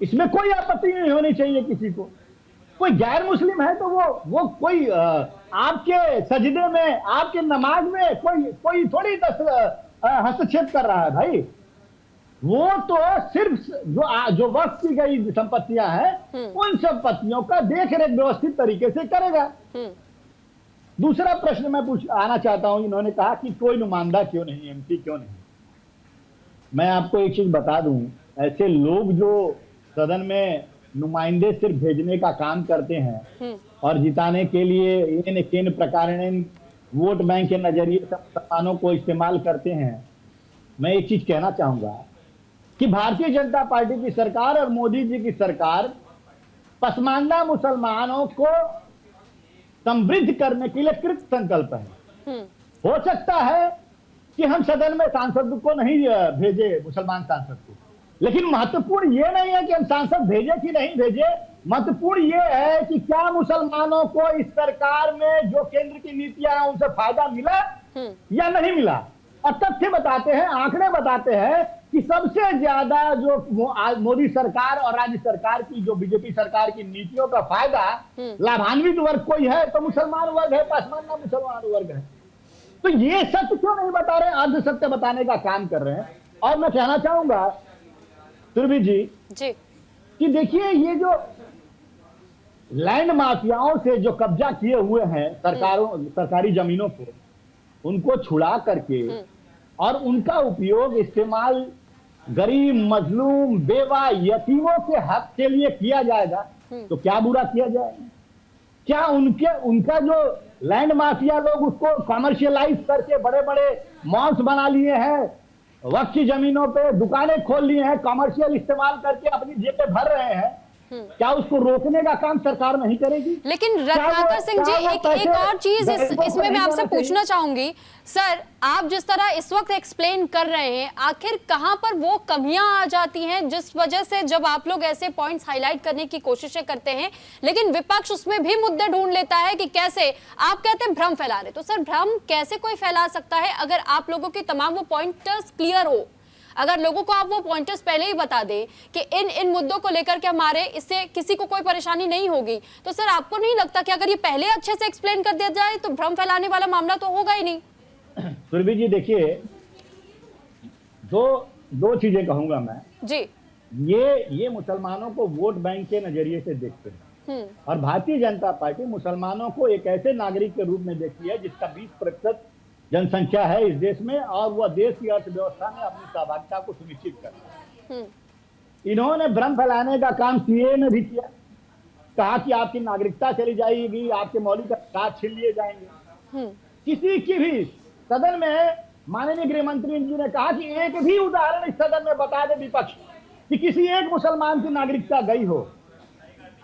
इसमें कोई आपत्ति नहीं होनी चाहिए किसी को। कोई गैर मुस्लिम है तो वो कोई आपके सजदे में, आपके नमाज में कोई थोड़ी हस्तक्षेप कर रहा है भाई। वो तो सिर्फ जो वक्त की गई संपत्तियां हैं उन संपत्तियों का देखरेख व्यवस्थित तरीके से करेगा। दूसरा प्रश्न मैं आना चाहता हूं, इन्होंने कहा कि कोई नुमाइंदा क्यों नहीं, एमपी क्यों नहीं। मैं आपको एक चीज बता दूं, ऐसे लोग जो सदन में नुमाइंदे सिर्फ भेजने का काम करते हैं और जिताने के लिए इन प्रकार वोट बैंक के नजरिए से मुसलमानों को इस्तेमाल करते हैं। मैं एक चीज कहना चाहूंगा कि भारतीय जनता पार्टी की सरकार और मोदी जी की सरकार पसमानदा मुसलमानों को समृद्ध करने के लिए कृत संकल्प है। हो सकता है कि हम सदन में सांसद को नहीं भेजे, मुसलमान सांसद को, लेकिन महत्वपूर्ण ये नहीं है कि हम सांसद भेजे कि नहीं भेजे, महत्वपूर्ण ये है कि क्या मुसलमानों को इस सरकार में जो केंद्र की नीतियां हैं उनसे फायदा मिला या नहीं मिला। और तथ्य बताते हैं, आंकड़े बताते हैं कि सबसे ज्यादा जो मोदी सरकार और राज्य सरकार की जो बीजेपी सरकार की नीतियों का फायदा लाभान्वित वर्ग कोई है तो मुसलमान वर्ग है, पसमानदा मुसलमान वर्ग है। तो ये सत्य क्यों नहीं बता रहे, अर्ध सत्य बताने का काम कर रहे हैं। और मैं कहना चाहूंगा सुरभि जी कि देखिए, ये जो लैंड माफियाओं से जो कब्जा किए हुए हैं सरकारी जमीनों को, उनको छुड़ा करके और उनका उपयोग इस्तेमाल गरीब, मजलूम, बेवा, यतीमों के हक के लिए किया जाएगा तो क्या बुरा किया जाएगा? क्या उनका जो लैंड माफिया लोग उसको कमर्शियलाइज करके बड़े बड़े मॉल्स बना लिए हैं, वक्त की जमीनों पे दुकानें खोल लिए हैं, कमर्शियल इस्तेमाल करके अपनी जेबें भर रहे हैं, क्या उसको रोकने का काम सरकार नहीं करेगी?
लेकिन रत्नाकर सिंह जी, एक और चीज इसमें मैं आपसे पूछना चाहूंगी सर, आप जिस तरह इस वक्त एक्सप्लेन कर रहे हैं, आखिर कहां पर वो कमियां आ जाती हैं जिस वजह से जब आप लोग ऐसे पॉइंट्स हाईलाइट करने की कोशिशें करते हैं लेकिन विपक्ष उसमें भी मुद्दे ढूंढ लेता है कि कैसे आप कहते हैं भ्रम फैला रहे, तो सर भ्रम कैसे कोई फैला सकता है अगर आप लोगों की तमाम वो पॉइंटर्स क्लियर हो, अगर लोगों को आप वो पॉइंटर्स पहले ही बता दें कि इन मुद्दों को लेकर के हमारे इससे किसी को कोई परेशानी नहीं होगी, तो सर आपको नहीं लगता कि अगर ये पहले अच्छे से एक्सप्लेन कर दिया जाए तो भ्रम फैलाने वाला मामला तो होगा ही नहीं?
सुरभि जी देखिए, दो चीजें कहूंगा मैं जी। ये मुसलमानों को वोट बैंक के नजरिए से देखते हैं और भारतीय जनता पार्टी मुसलमानों को एक ऐसे नागरिक के रूप में देखती है जिसका 20% जनसंख्या है इस देश में और वह देश की अर्थव्यवस्था में अपनी सहभागिता को सुनिश्चित करता है। इन्होंने भ्रम फैलाने का काम सीएए में भी किया, कहा कि आपकी नागरिकता चली जाएगी, आपके मौलिक अधिकार छीन लिए जाएंगे। किसी की भी सदन में माननीय गृह मंत्री जी ने कहा कि एक भी उदाहरण इस सदन में बता दे विपक्ष कि किसी एक मुसलमान की नागरिकता गई हो।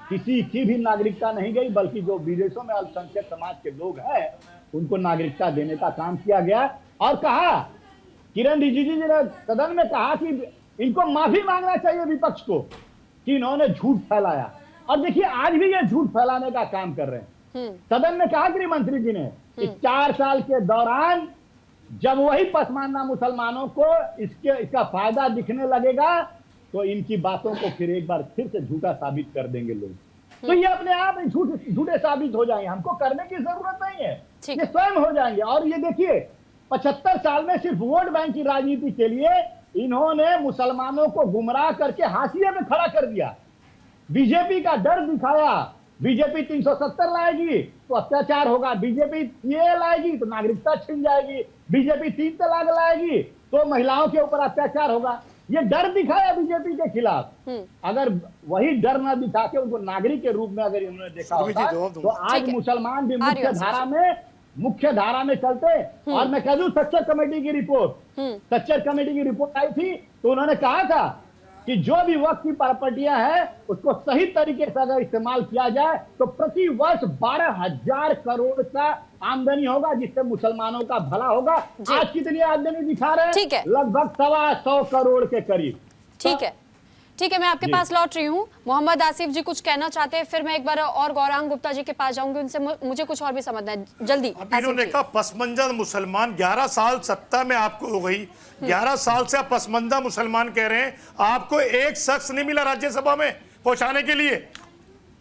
किसी की भी नागरिकता नहीं गई, बल्कि जो विदेशों में अल्पसंख्यक समाज के लोग हैं उनको नागरिकता देने का काम किया गया। और कहा, किरण रिजिजू जी ने सदन में कहा कि इनको माफी मांगना चाहिए विपक्ष को कि इन्होंने झूठ फैलाया। और देखिए आज भी ये झूठ फैलाने का काम कर रहे हैं। सदन में कहा गृह मंत्री जी ने कि 4 साल के दौरान जब वही पसमानदा मुसलमानों को इसका फायदा दिखने लगेगा तो इनकी बातों को फिर से झूठा साबित कर देंगे लोग। तो ये अपने आप झूठे साबित हो जाएंगे, हमको करने की जरूरत नहीं है, ये स्वयं हो जाएंगे। और ये देखिए 75 साल में सिर्फ वोट बैंक की राजनीति के लिए इन्होंने मुसलमानों को गुमराह करके हाशिए में खड़ा कर दिया। बीजेपी का डर दिखाया, बीजेपी 370 लाएगी तो अत्याचार होगा, बीजेपी ये लाएगी तो नागरिकता छिन जाएगी, बीजेपी 3 तलाक लाएगी तो महिलाओं के ऊपर अत्याचार होगा। ये डर दिखाया बीजेपी के खिलाफ। अगर वही डर ना दिखा के उनको नागरिक के रूप में अगर इन्होंने देखा होता तो आज मुसलमान भी मुख्य धारा में चलते। और मैं कह दूं सच्चर कमेटी की रिपोर्ट आई थी तो उन्होंने कहा था कि जो भी वक्त की प्रॉपर्टियां हैं उसको सही तरीके से अगर इस्तेमाल किया जाए तो प्रति वर्ष 12,000 करोड़ का आमदनी होगा जिससे मुसलमानों का भला होगा। आज कितनी आमदनी दिखा रहे हैं? लगभग 125 करोड़ के करीब।
ठीक है, मैं आपके पास लौट रही हूँ। मोहम्मद आसिफ जी कुछ कहना चाहते हैं, फिर मैं एक बार और गौरांग गुप्ता जी के पास जाऊंगी, उनसे मुझे कुछ और भी समझना है। जल्दी।
इन्होंने कहा पसमंदा मुसलमान 11 साल सत्ता में आपको हो गई, 11 साल से आप पसमंदा मुसलमान कह रहे हैं, आपको एक शख्स नहीं मिला राज्यसभा में पहुंचाने के लिए।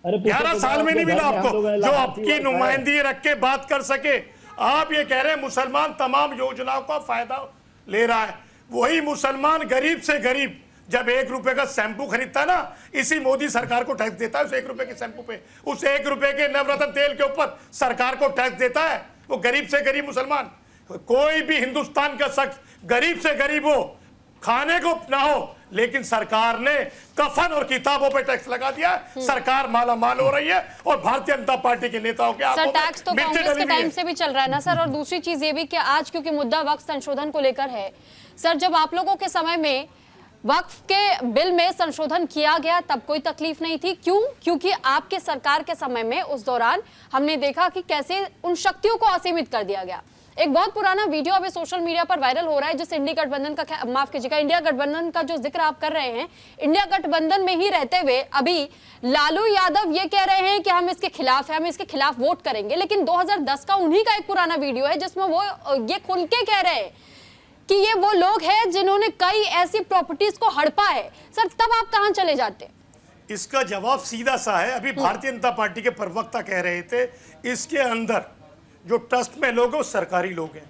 11 साल में नहीं मिला आपको जो आपकी नुमाइंदगी रख के बात कर सके। आप ये कह रहे हैं मुसलमान तमाम योजनाओं का फायदा ले रहा है। वही मुसलमान गरीब से गरीब जब 1 रुपए का शैम्पू खरीदता ना, इसी मोदी सरकार को टैक्स देता है उस 1 रुपए के शैम्पू पे, उस 1 रुपए के नवरत्न तेल के ऊपर सरकार को टैक्स देता है वो गरीब से गरीब मुसलमान। कोई भी हिंदुस्तान का शख्स गरीब से गरीब हो, खाने को ना हो, लेकिन सरकार ने कफन और किताबों पे टैक्स लगा दिया। सरकार माला माल हो रही है और भारतीय जनता पार्टी के नेताओं के
सर टैक्स तो कांग्रेस के टाइम से भी चल रहा है ना सर। और दूसरी चीज ये भी कि आज क्योंकि मुद्दा वक्फ संशोधन को लेकर है सर, जब आप लोगों के समय में वक्फ के बिल में संशोधन किया गया तब कोई तकलीफ नहीं थी। क्यों? क्योंकि आपके सरकार के समय में उस दौरान हमने देखा कि कैसे उन शक्तियों को असीमित कर दिया गया। एक बहुत पुराना वीडियो अभी सोशल मीडिया पर वायरल हो रहा है जिस इंडिया गठबंधन का, माफ कीजिएगा, इंडिया गठबंधन का जो जिक्र आप कर रहे हैं, इंडिया गठबंधन में ही रहते हुए अभी लालू यादव ये कह रहे हैं कि हम इसके खिलाफ हैं, हम इसके खिलाफ वोट करेंगे। लेकिन 2010 का उन्हीं का एक पुराना वीडियो है जिसमें वो ये खुल के कह रहे हैं कि ये वो लोग हैं जिन्होंने कई ऐसी प्रॉपर्टीज को हड़पा है। सर तब आप कहां चले जाते?
इसका जवाब सीधा सा है। अभी भारतीय जनता पार्टी के प्रवक्ता कह रहे थे इसके अंदर जो ट्रस्ट में लोग हैं वो सरकारी लोग हैं,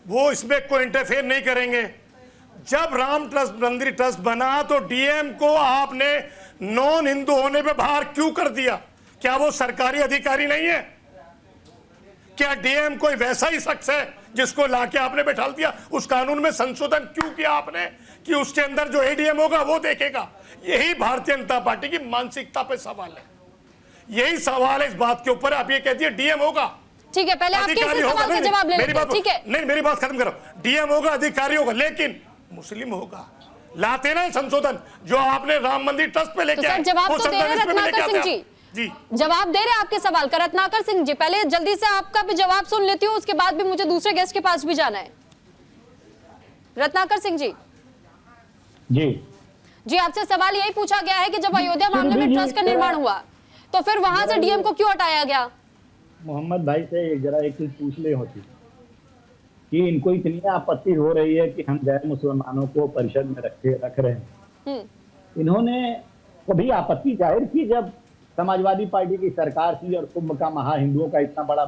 वो इसमें कोई इंटरफेयर नहीं करेंगे। जब राम ट्रस्ट मंदिर ट्रस्ट बना तो डीएम को आपने नॉन हिंदू होने पे बाहर क्यों कर दिया? क्या वो सरकारी अधिकारी नहीं है? क्या डीएम कोई वैसा ही शख्स है जिसको लाके आपने बैठा दिया? उस कानून में संशोधन क्यों किया आपने कि उसके अंदर जो एडीएम होगा वो देखेगा? यही भारतीय जनता पार्टी की मानसिकता पे सवाल है, यही सवाल है इस बात के ऊपर। आप ये कह दिए डीएम होगा,
ठीक है, पहले आपके इस सवाल का जवाब ले लेते हैं। ठीक है,
नहीं मेरी बात खत्म करो। डीएम होगा, अधिकारी होगा, लेकिन मुस्लिम होगा, लाते ना संशोधन जो आपने राम मंदिर ट्रस्ट पे लेके
तो
आए,
सर जवाब
वो
तो दे रहे
संशोधन पे भी लेके
रत्नाकर
आते
सिंह
हैं
जी।
जी
जवाब दे रहे आपके सवाल का रत्नाकर सिंह जी। पहले जल्दी से आपका भी जवाब सुन लेती हूँ, उसके बाद भी मुझे दूसरे गेस्ट के पास भी जाना है। रत्नाकर सिंह जी जी आपसे सवाल यही पूछा गया है कि जब अयोध्या मामले में ट्रस्ट का निर्माण हुआ तो फिर वहां से डीएम को क्यों हटाया गया?
मोहम्मद भाई से जरा एक चीज पूछ ले होती कि इनको इतनी आपत्ति हो रही है कि हम गैर मुसलमानों को परिषद में रख रहे हैं। इन्होंने कभी आपत्ति जाहिर की जब समाजवादी पार्टी की सरकार थी और कुंभ का महा हिंदुओं का इतना बड़ा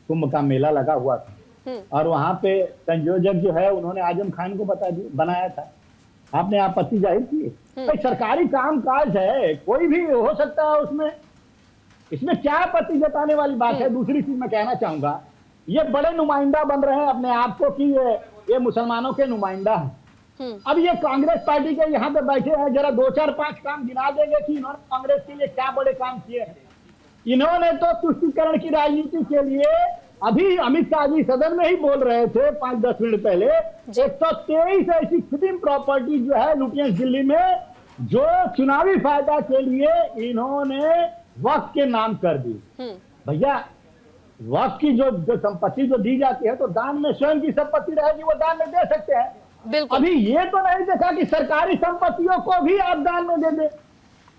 कुंभ का मेला लगा हुआ था और वहां पे संयोजक जो है उन्होंने आजम खान को बनाया था, आपने आपत्ति जाहिर की? भाई सरकारी काम काज है, कोई भी हो सकता है उसमें, इसमें क्या आपत्ति जताने वाली बात है? दूसरी चीज मैं कहना चाहूंगा, ये बड़े नुमाइंदा बन रहे हैं अपने आप को कि ये मुसलमानों के नुमाइंदा हैं। अब ये कांग्रेस पार्टी के यहाँ पे बैठे हैं, जरा 2 4 5 काम गिना देंगे कि इन्होंने कांग्रेस के लिए क्या बड़े काम किए हैं। इन्होंने तो तुष्टीकरण की राजनीति के लिए, अभी अमित शाह जी सदन में ही बोल रहे थे 5-10 मिनट पहले, 123 ऐसी फिल्म प्रॉपर्टी जो है लुटियंस दिल्ली में जो चुनावी फायदा के लिए इन्होंने वक्फ के नाम कर दी। भैया वक्फ की जो संपत्ति जो दी जाती है तो दान में स्वयं की संपत्ति रहेगी, वो दान में दे सकते हैं। अभी ये तो नहीं देखा कि सरकारी संपत्तियों को भी आप दान में दे दे,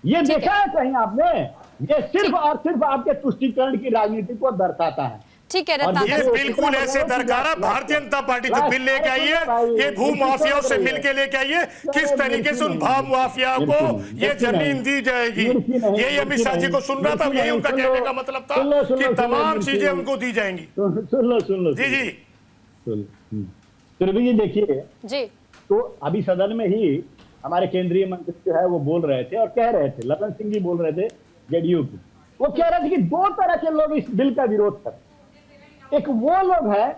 ये देखा है कहीं आपने? ये सिर्फ और सिर्फ आपके तुष्टीकरण की राजनीति को दर्शाता है।
ठीक है,
ये बिल्कुल ऐसे दरकारा भारतीय जनता पार्टी जो बिल लेके आई है, ये भू माफियाओं से मिलके लेके आई है, किस तरीके से उन भू माफियाओं को ये जमीन दी जाएगी। यही अमित शाह जी को सुन रहा था, यही उनका कहने का मतलब था कि तमाम चीजें उनको दी जाएंगी।
सुन लो
जी जी
सुरभि जी देखिए
जी,
तो अभी सदन में ही हमारे केंद्रीय मंत्री जो है वो बोल रहे थे और कह रहे थे, ललन सिंह जी बोल रहे थे जेडीयू की, वो कह रहे थे कि 2 तरह के लोग इस बिल का विरोध करते। एक वो लोग हैं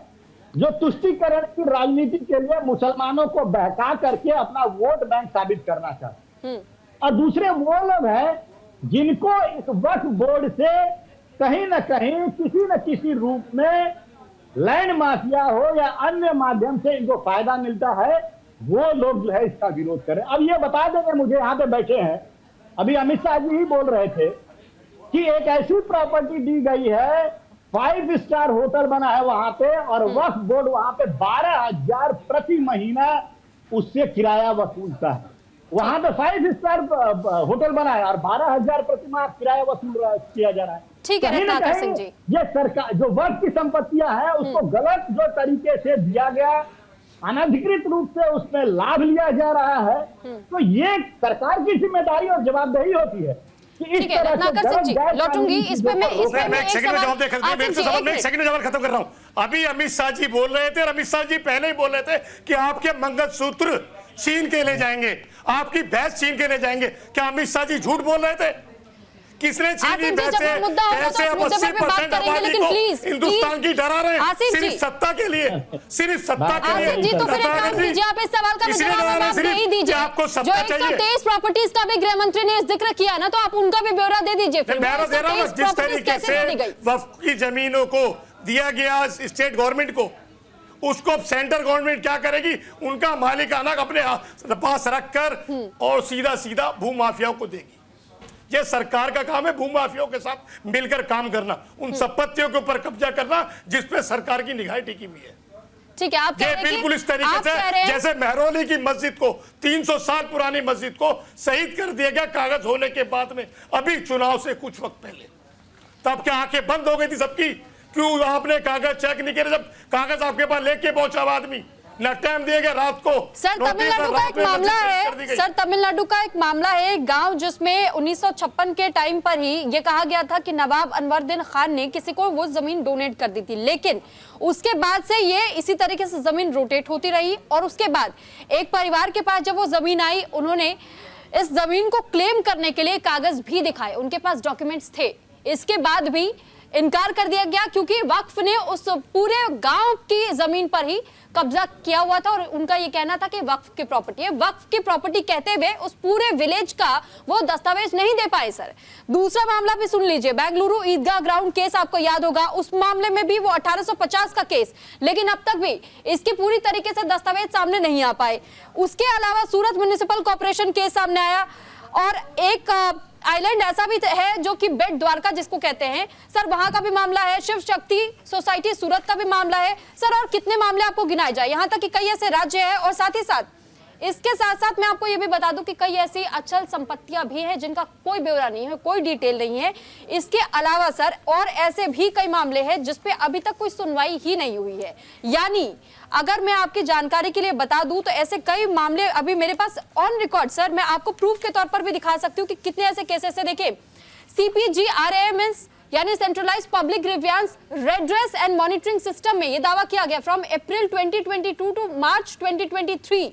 जो तुष्टीकरण की राजनीति के लिए मुसलमानों को बहका करके अपना वोट बैंक साबित करना चाहते हैं, और दूसरे वो लोग हैं जिनको इस वक्फ बोर्ड से कहीं ना कहीं किसी न किसी रूप में लैंड माफिया हो या अन्य माध्यम से इनको फायदा मिलता है, वो लोग जो है इसका विरोध करें। अब ये बता देंगे मुझे, यहाँ पे बैठे हैं, अभी अमित शाह जी ही बोल रहे थे कि एक ऐसी प्रॉपर्टी दी गई है, 5 स्टार होटल बना है वहां पे और वक्फ बोर्ड वहां पे 12,000 प्रति महीना उससे किराया वसूलता है। वहां पे 5 स्टार होटल बना है और 12,000 प्रति माह किराया वसूल किया जा रहा है।
ठीक है रत्नाकर सिंह जी,
ये सरकार जो वक्फ की संपत्तियां हैं उसको गलत जो तरीके से दिया गया, अनधिकृत रूप से उसमें लाभ लिया जा रहा है, तो ये सरकार की जिम्मेदारी और जवाबदेही होती है।
ठीक है रत्नाकर सिंह जी, लौटूंगी इस पे मैं
एक सेकंड में जवाब दे, मैं एक सेकंड में जवाब खत्म कर रहा हूं। अभी अमित शाह जी बोल रहे थे और अमित शाह जी पहले ही बोल रहे थे कि आपके मंगलसूत्र छीन के ले जाएंगे, आपकी भैंस छीन के ले जाएंगे। क्या अमित शाह जी झूठ बोल रहे थे? किसने छीनी भैंसे? कैसे अब 80% आबादी को हिंदुस्तान की डरा रहे हैं सिर्फ सत्ता के लिए, सिर्फ सत्ता के लिए।
जी तो फिर एक काम कीजिए, आप इस सवाल का जवाब आप दे ही दीजिए।
आपको
जो 123 प्रॉपर्टीज का भी गृह मंत्री ने जिक्र किया ना, तो आप उनका भी ब्यौरा दे दीजिए।
मैं दे रहा हूं, जिस तरीके से वक्फ की जमीनों को दिया गया स्टेट गवर्नमेंट को, उसको सेंट्रल गवर्नमेंट क्या करेगी? उनका मालिकाना अपने पास रखकर और सीधा सीधा भू माफियाओं को देगी। ये सरकार का काम है भू माफियाओं के साथ मिलकर काम करना, उन संपत्तियों के ऊपर कब्जा करना जिस पे सरकार की निगाह टिकी हुई है।
ठीक है, आप
ये बिल्कुल इस तरीके से जैसे महरौली की मस्जिद को, 300 साल पुरानी मस्जिद को शहीद कर दिया गया कागज होने के बाद में, अभी चुनाव से कुछ वक्त पहले। तब क्या आंखें बंद हो गई थी सबकी? क्यों आपने कागज चेक नहीं किया? जब कागज आपके पास लेके पहुंचा आदमी, न टाइम दिया गया रात को।
सर तमिलनाडु का एक मामला है, सर तमिलनाडु का एक मामला है, गांव जिसमें 1956 के टाइम पर ही ये कहा गया था कि नवाब अनवरुद्दीन खान ने किसी को वो जमीन डोनेट कर दी थी, लेकिन उसके बाद से ये इसी तरीके से जमीन रोटेट होती रही और उसके बाद एक परिवार के पास जब वो जमीन आई, उन्होंने इस जमीन को क्लेम करने के लिए कागज भी दिखाए, उनके पास डॉक्यूमेंट्स थे। इसके बाद भी इनकार कर दिया गया क्योंकि वक्फ ने उस पूरे गांव की जमीन पर ही कब्जा किया हुआ था और उनका ये कहना था कि वक्फ की प्रॉपर्टी है। वक्फ की प्रॉपर्टी कहते हुए उस पूरे विलेज का वो दस्तावेज नहीं दे पाए सर। दूसरा मामला भी सुन लीजिए, बेंगलुरु ईदगाह ग्राउंड केस आपको याद होगा, उस मामले में भी वो 1850 का केस, लेकिन अब तक भी इसकी पूरी तरीके से दस्तावेज सामने नहीं आ पाए। उसके अलावा सूरत म्युनिसिपल कॉर्पोरेशन केस सामने आया और एक आइलैंड ऐसा भी है जो कि बेट द्वारका जिसको कहते हैं सर, वहां का भी मामला है। शिव शक्ति सोसाइटी सूरत का भी मामला है सर, और कितने मामले आपको गिनाए जाए, यहां तक कि कई ऐसे राज्य है और साथ ही साथ इसके साथ साथ मैं आपको ये भी बता दूं कि कई ऐसी अचल संपत्तियां भी हैं जिनका कोई ब्यौरा नहीं है, कोई डिटेल नहीं है। इसके अलावा सर और ऐसे भी कई मामले हैं जिसपे अभी तक कोई सुनवाई ही नहीं हुई है। यानी अगर मैं आपकी जानकारी के लिए बता दूं तो ऐसे कई मामले अभी मेरे पास ऑन रिकॉर्ड सर, मैं आपको प्रूफ के तौर पर भी दिखा सकती हूँ कि कितने ऐसे केसेस है। देखिए CPGRAMS यानी centralize public grievance redress and monitoring system में ये दावा किया गया from April 2022 to March 2023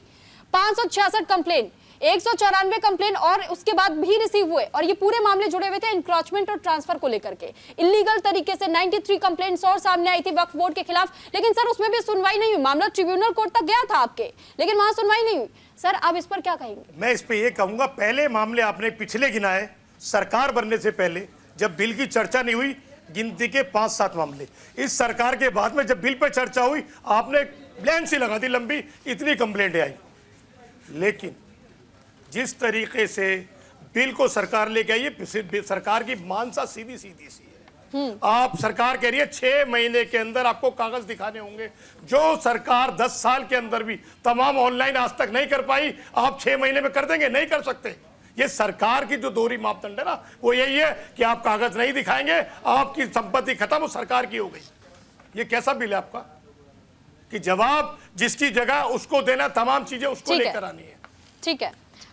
566 complain, 194 complain और उसके बाद भी रिसीव हुए और ये पूरे मामले जुड़े हुए थे इंक्रोचमेंट और ट्रांसफर को लेकर के। इलीगल तरीके से 93 कंप्लेंट्स और सामने आई थी वक्फ बोर्ड के खिलाफ, लेकिन सर उसमें भी सुनवाई नहीं हुई। मामला ट्रिब्यूनल कोर्ट तक गया था आपके, लेकिन वहां सुनवाई नहीं हुई। सर आप इस पर क्या कहेंगे?
मैं इस पे ये कहूंगा, पहले मामले आपने पिछले गिनाए सरकार बनने से पहले, जब बिल की चर्चा नहीं हुई, गिनती के 5-7 मामले। इस सरकार के बाद में जब बिल पे चर्चा हुई आपने ब्लैंक सी लगा दी लंबी, इतनी कंप्लेंटें आई। लेकिन जिस तरीके से बिल को सरकार लेके आई है, सरकार की मानसा सीधी सी है। आप सरकार कह रही है 6 महीने के अंदर आपको कागज दिखाने होंगे, जो सरकार 10 साल के अंदर भी तमाम ऑनलाइन आज तक नहीं कर पाई, आप 6 महीने में कर देंगे? नहीं कर सकते। ये सरकार की जो दोहरी मापदंड है ना, वो यही है कि आप कागज नहीं दिखाएंगे, आपकी संपत्ति खत्म, वो सरकार की हो गई। ये कैसा बिल है आपका कि जवाब जिसकी जगह उसको देना, तमाम चीजें उसको लेकर आनी है।
ठीक है,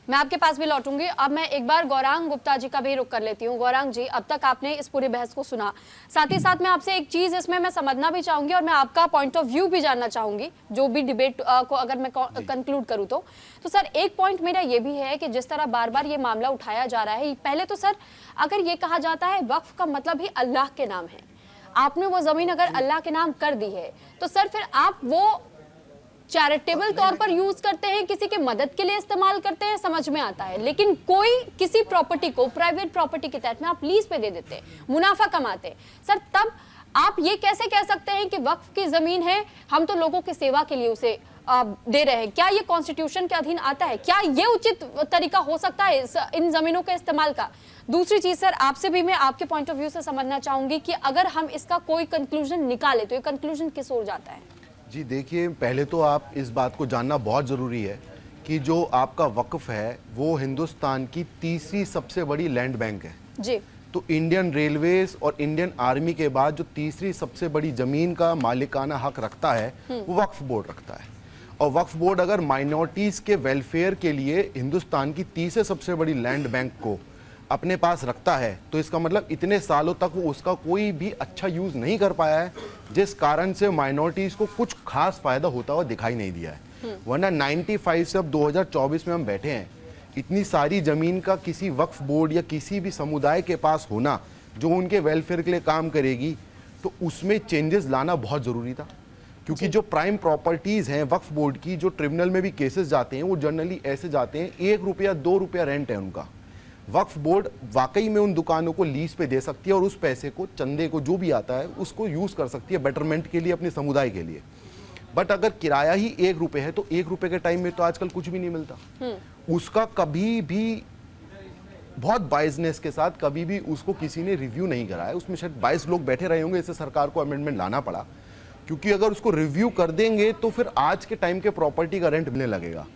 मैं आपके पास भी लौटूंगी। अब मैं एक बार गौरांग गुप्ता जी का भी रुख कर लेती हूँ। गौरांग जी, अब तक आपने इस पूरी बहस को सुना, साथ ही साथ मैं आपसे एक चीज इसमें मैं समझना भी चाहूंगी और मैं आपका पॉइंट ऑफ व्यू भी जानना चाहूंगी, जो भी डिबेट को अगर मैं कंक्लूड करूँ तो सर एक पॉइंट मेरा ये भी है कि जिस तरह बार बार ये मामला उठाया जा रहा है, पहले तो सर अगर ये कहा जाता है वक्फ का मतलब ही अल्लाह के नाम है, आपने वो जमीन अगर अल्लाह के नाम कर दी है तो सर फिर आप वो चैरिटेबल तौर पर यूज करते हैं, किसी के मदद के लिए इस्तेमाल करते हैं, समझ में आता है। लेकिन कोई किसी प्रॉपर्टी को प्राइवेट प्रॉपर्टी के तहत में आप लीज पे दे देते हैं, मुनाफा कमाते हैं सर, तब आप ये कैसे कह सकते हैं कि वक्फ की जमीन है, हम तो लोगों की सेवा के लिए उसे दे रहे हैं? क्या ये कॉन्स्टिट्यूशन के अधीन आता है? क्या ये उचित तरीका हो सकता है इन जमीनों के इस्तेमाल का? दूसरी चीज सर, आपसे भी मैं आपके पॉइंट ऑफ व्यू से समझना चाहूंगी कि अगर हम इसका कोई कंक्लूजन निकाले तो ये कंक्लूजन किस ओर जाता है?
जी देखिए, पहले तो आप इस बात को जानना बहुत ज़रूरी है कि जो आपका वक्फ है वो हिंदुस्तान की तीसरी सबसे बड़ी लैंड बैंक है
जी।
तो इंडियन रेलवेज और इंडियन आर्मी के बाद जो तीसरी सबसे बड़ी ज़मीन का मालिकाना हक रखता है वो वक्फ बोर्ड रखता है। और वक्फ बोर्ड अगर माइनॉरिटीज़ के वेलफेयर के लिए हिंदुस्तान की तीसरे सबसे बड़ी लैंड बैंक को अपने पास रखता है तो इसका मतलब इतने सालों तक वो उसका कोई भी अच्छा यूज़ नहीं कर पाया है, जिस कारण से माइनॉरिटीज़ को कुछ खास फायदा होता हुआ दिखाई नहीं दिया है। वरना 95 से अब 2024 में हम बैठे हैं, इतनी सारी ज़मीन का किसी वक्फ बोर्ड या किसी भी समुदाय के पास होना जो उनके वेलफेयर के लिए काम करेगी, तो उसमें चेंजेस लाना बहुत ज़रूरी था। क्योंकि जो प्राइम प्रॉपर्टीज़ हैं वक्फ बोर्ड की, जो ट्रिब्यूनल में भी केसेस जाते हैं, वो जनरली ऐसे जाते हैं 1 रुपया 2 रुपया रेंट है उनका। वक्फ बोर्ड वाकई में उन दुकानों को लीज पे दे सकती है और उस पैसे को, चंदे को, जो भी आता है उसको यूज़ कर सकती है बेटरमेंट के लिए, अपने समुदाय के लिए। बट अगर किराया ही 1 रुपये है तो 1 रुपये के टाइम में तो आजकल कुछ भी नहीं मिलता। उसका कभी भी बहुत बाइजनेस के साथ कभी भी उसको किसी ने रिव्यू नहीं कराया। उसमें शायद 22 लोग बैठे रहे होंगे, इससे सरकार को अमेंडमेंट लाना पड़ा। क्योंकि अगर उसको रिव्यू कर देंगे तो फिर आज के टाइम के प्रॉपर्टी का रेंट मिलने लगेगा।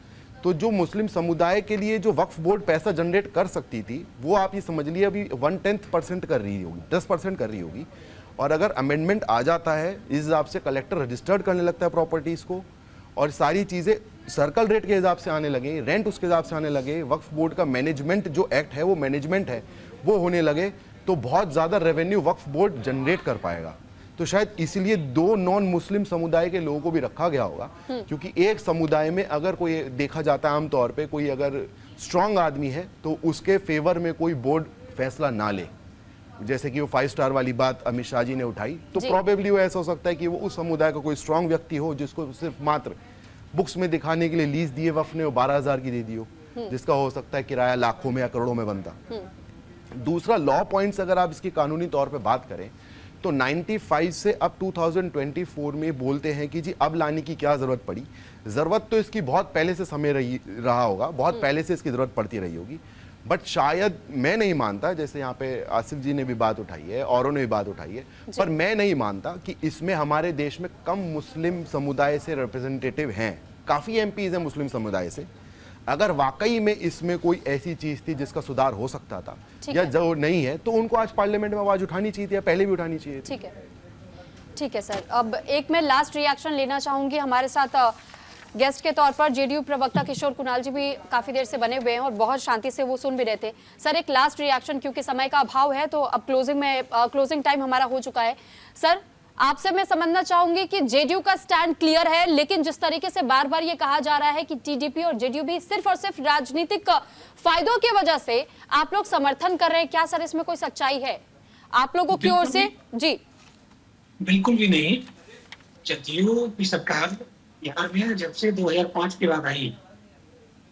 तो जो मुस्लिम समुदाय के लिए जो वक्फ बोर्ड पैसा जनरेट कर सकती थी, वो आप ये समझ लिए अभी 1/10% कर रही होगी, 10% कर रही होगी। और अगर अमेंडमेंट आ जाता है, इस हिसाब से कलेक्टर रजिस्टर्ड करने लगता है प्रॉपर्टीज़ को और सारी चीज़ें सर्कल रेट के हिसाब से आने लगे, रेंट उसके हिसाब से आने लगे, वक्फ बोर्ड का मैनेजमेंट जो एक्ट है वो मैनेजमेंट है वो होने लगे, तो बहुत ज़्यादा रेवेन्यू वक्फ बोर्ड जनरेट कर पाएगा। तो शायद इसलिए 2 नॉन मुस्लिम समुदाय के लोगों को भी रखा गया होगा। क्योंकि एक समुदाय में अगर कोई देखा जाता है आमतौर पे, कोई अगर स्ट्रांग आदमी है तो उसके फेवर में कोई बोर्ड फैसला ना ले, जैसे कि वो 5 स्टार वाली बात अमित शाह जी ने उठाई, तो प्रोबेबली वो ऐसा हो सकता है कि वो उस समुदाय का कोई स्ट्रांग व्यक्ति हो जिसको सिर्फ मात्र बुक्स में दिखाने के लिए लीज दिए वफ ने वो 12,000 की दे दी हो, जिसका हो सकता है किराया लाखों में या करोड़ों में बनता। दूसरा, लॉ पॉइंट्स अगर आप इसकी कानूनी तौर पे बात करें तो 95 से अब 2024 में बोलते हैं कि जी अब लाने की क्या जरूरत पड़ी। जरूरत तो इसकी बहुत पहले से समय रहा होगा, बहुत पहले से इसकी जरूरत पड़ती रही होगी, बट शायद मैं नहीं मानता, जैसे यहाँ पे आसिफ जी ने भी बात उठाई है, औरों ने भी बात उठाई है, पर मैं नहीं मानता कि इसमें हमारे देश में कम मुस्लिम समुदाय से रिप्रेजेंटेटिव हैं। काफी एमपीज हैं मुस्लिम समुदाय से। अगर वाकई में इसमें कोई ऐसी चीज थी जिसका सुधार हो सकता था या जो नहीं है, तो उनको आज पार्लियामेंट में आवाज उठानी चाहिए थी या पहले भी उठानी चाहिए थी।
ठीक है सर। अब एक मैं लास्ट रिएक्शन लेना चाहूंगी। हमारे साथ गेस्ट के तौर पर जेडीयू प्रवक्ता किशोर कुणाल जी भी काफी देर से बने हुए हैं और बहुत शांति से वो सुन भी रहे थे। सर एक लास्ट रिएक्शन, क्योंकि समय का अभाव है तो अब क्लोजिंग टाइम हमारा हो चुका है। सर आपसे मैं समझना चाहूंगी कि जेडीयू का स्टैंड क्लियर है, लेकिन जिस तरीके से बार बार ये कहा जा रहा है कि टीडीपी और जेडीयू भी सिर्फ और सिर्फ राजनीतिक फायदों की वजह से आप लोग समर्थन कर रहे हैं, क्या सर इसमें कोई सच्चाई है आप लोगों की ओर से? जी
बिल्कुल भी नहीं। जदयू की सरकार बिहार में जब से 2005 के बाद आई,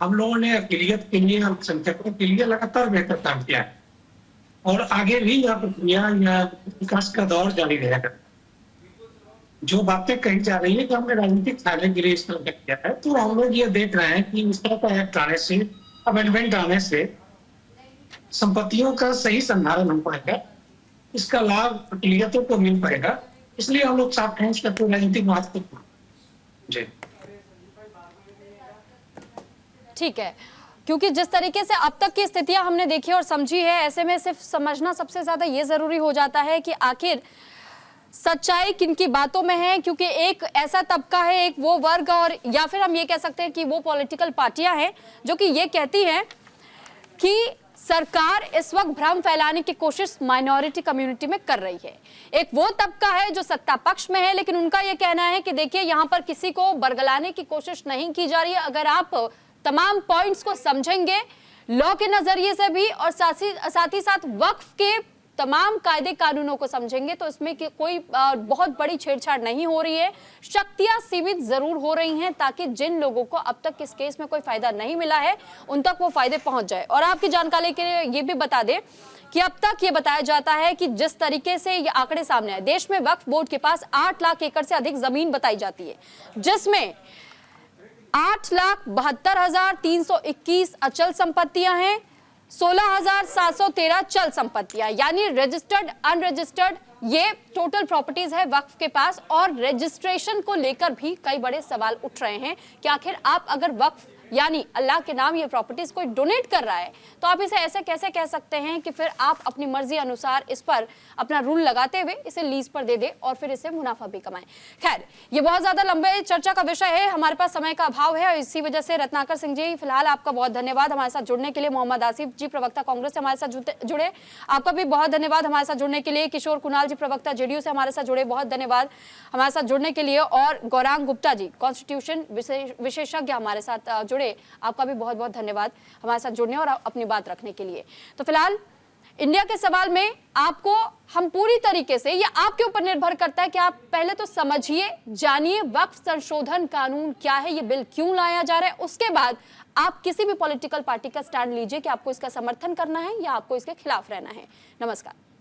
हम लोगों ने अक़लियत के लिए, अल्पसंख्यकों के लिए लगातार बेहतर काम किया है और आगे भी यह प्रक्रिया या विकास का दौर जारी रहेगा। जो बातें कही जा रही है कि हमने राजनीतिक फायदे के लिए इस तरह किया है, तो हम लोग ये देख रहे हैं कि इस तरह का एक्ट आने से, अमेंडमेंट आने से संपत्तियों का सही संधारण हो पाएगा, इसका लाभ अक़लियतों को मिल पाएगा। इसलिए हम लोग साफ ठोस करते हैं राजनीतिक महत्व को। जी
ठीक है, क्योंकि जिस तरीके से अब तक की स्थितियां हमने देखी और समझी है, ऐसे में सिर्फ समझना सबसे ज्यादा ये जरूरी हो जाता है कि आखिर सच्चाई किनकी बातों में है। क्योंकि एक ऐसा तबका है, एक वो वर्ग, और या फिर हम ये कह सकते हैं कि वो पॉलिटिकल पार्टियां हैं जो कि ये कहती हैं कि सरकार इस वक्त भ्रम फैलाने की कोशिश माइनॉरिटी कम्युनिटी में कर रही है। एक वो तबका है जो सत्ता पक्ष में है, लेकिन उनका ये कहना है कि देखिए यहाँ पर किसी को बरगलाने की कोशिश नहीं की जा रही है। अगर आप तमाम पॉइंट्स को समझेंगे लॉ के नजरिए से भी और साथ ही साथ वक्फ के तमाम कायदे कानूनों को समझेंगे, तो इसमें कोई बहुत बड़ी छेड़छाड़ नहीं हो रही है। शक्तियां सीमित जरूर हो रही हैं ताकि जिन लोगों को अब तक इस केस में कोई फायदा नहीं मिला है उन तक वो फायदे पहुंच जाए। और आपकी जानकारी के लिए ये भी बता दें कि अब तक ये बताया जाता है कि जिस तरीके से ये आंकड़े सामने आए, देश में वक्फ बोर्ड के पास 8 लाख एकड़ से अधिक जमीन बताई जाती है, जिसमें 8,72,321 अचल संपत्तियां हैं, 16,713 चल संपत्तियां, यानी रजिस्टर्ड अनरजिस्टर्ड ये टोटल प्रॉपर्टीज है वक्फ के पास। और रजिस्ट्रेशन को लेकर भी कई बड़े सवाल उठ रहे हैं कि आखिर आप अगर वक्फ यानी अल्लाह के नाम ये प्रॉपर्टीज कोई डोनेट कर रहा है तो आप इसे ऐसे कैसे कह सकते हैं कि फिर आप अपनी मर्जी अनुसार इस पर अपना रूल लगाते हुए इसे लीज पर दे दे और फिर इसे मुनाफा भी कमाएं। खैर, ये बहुत ज्यादा लंबे चर्चा का विषय है, हमारे पास समय का अभाव है और इसी वजह से रत्नाकर सिंह जी फिलहाल आपका बहुत धन्यवाद हमारे साथ जुड़ने के लिए। मोहम्मद आसिफ जी प्रवक्ता कांग्रेस से हमारे साथ जुड़े, आपका भी बहुत धन्यवाद हमारे साथ जुड़ने के लिए। किशोर कुणाल जी प्रवक्ता जेडीयू से हमारे साथ जुड़े, बहुत धन्यवाद हमारे साथ जुड़ने के लिए। और गौरांग गुप्ता जी कॉन्स्टिट्यूशन विशेषज्ञ हमारे साथ जुड़े, आपका भी बहुत बहुत धन्यवाद हमारे साथ जुड़ने और अपनी बात रखने के लिए। तो फिलहाल इंडिया के सवाल में आपको हम पूरी तरीके से, ये आपके ऊपर निर्भर करता है कि आप पहले तो समझिए, जानिए वक्फ संशोधन कानून क्या है, ये बिल क्यों लाया जा रहा है, उसके बाद आप किसी भी पॉलिटिकल पार्टी का स्टैंड लीजिए कि आपको इसका समर्थन करना है या आपको इसके खिलाफ रहना है। नमस्कार।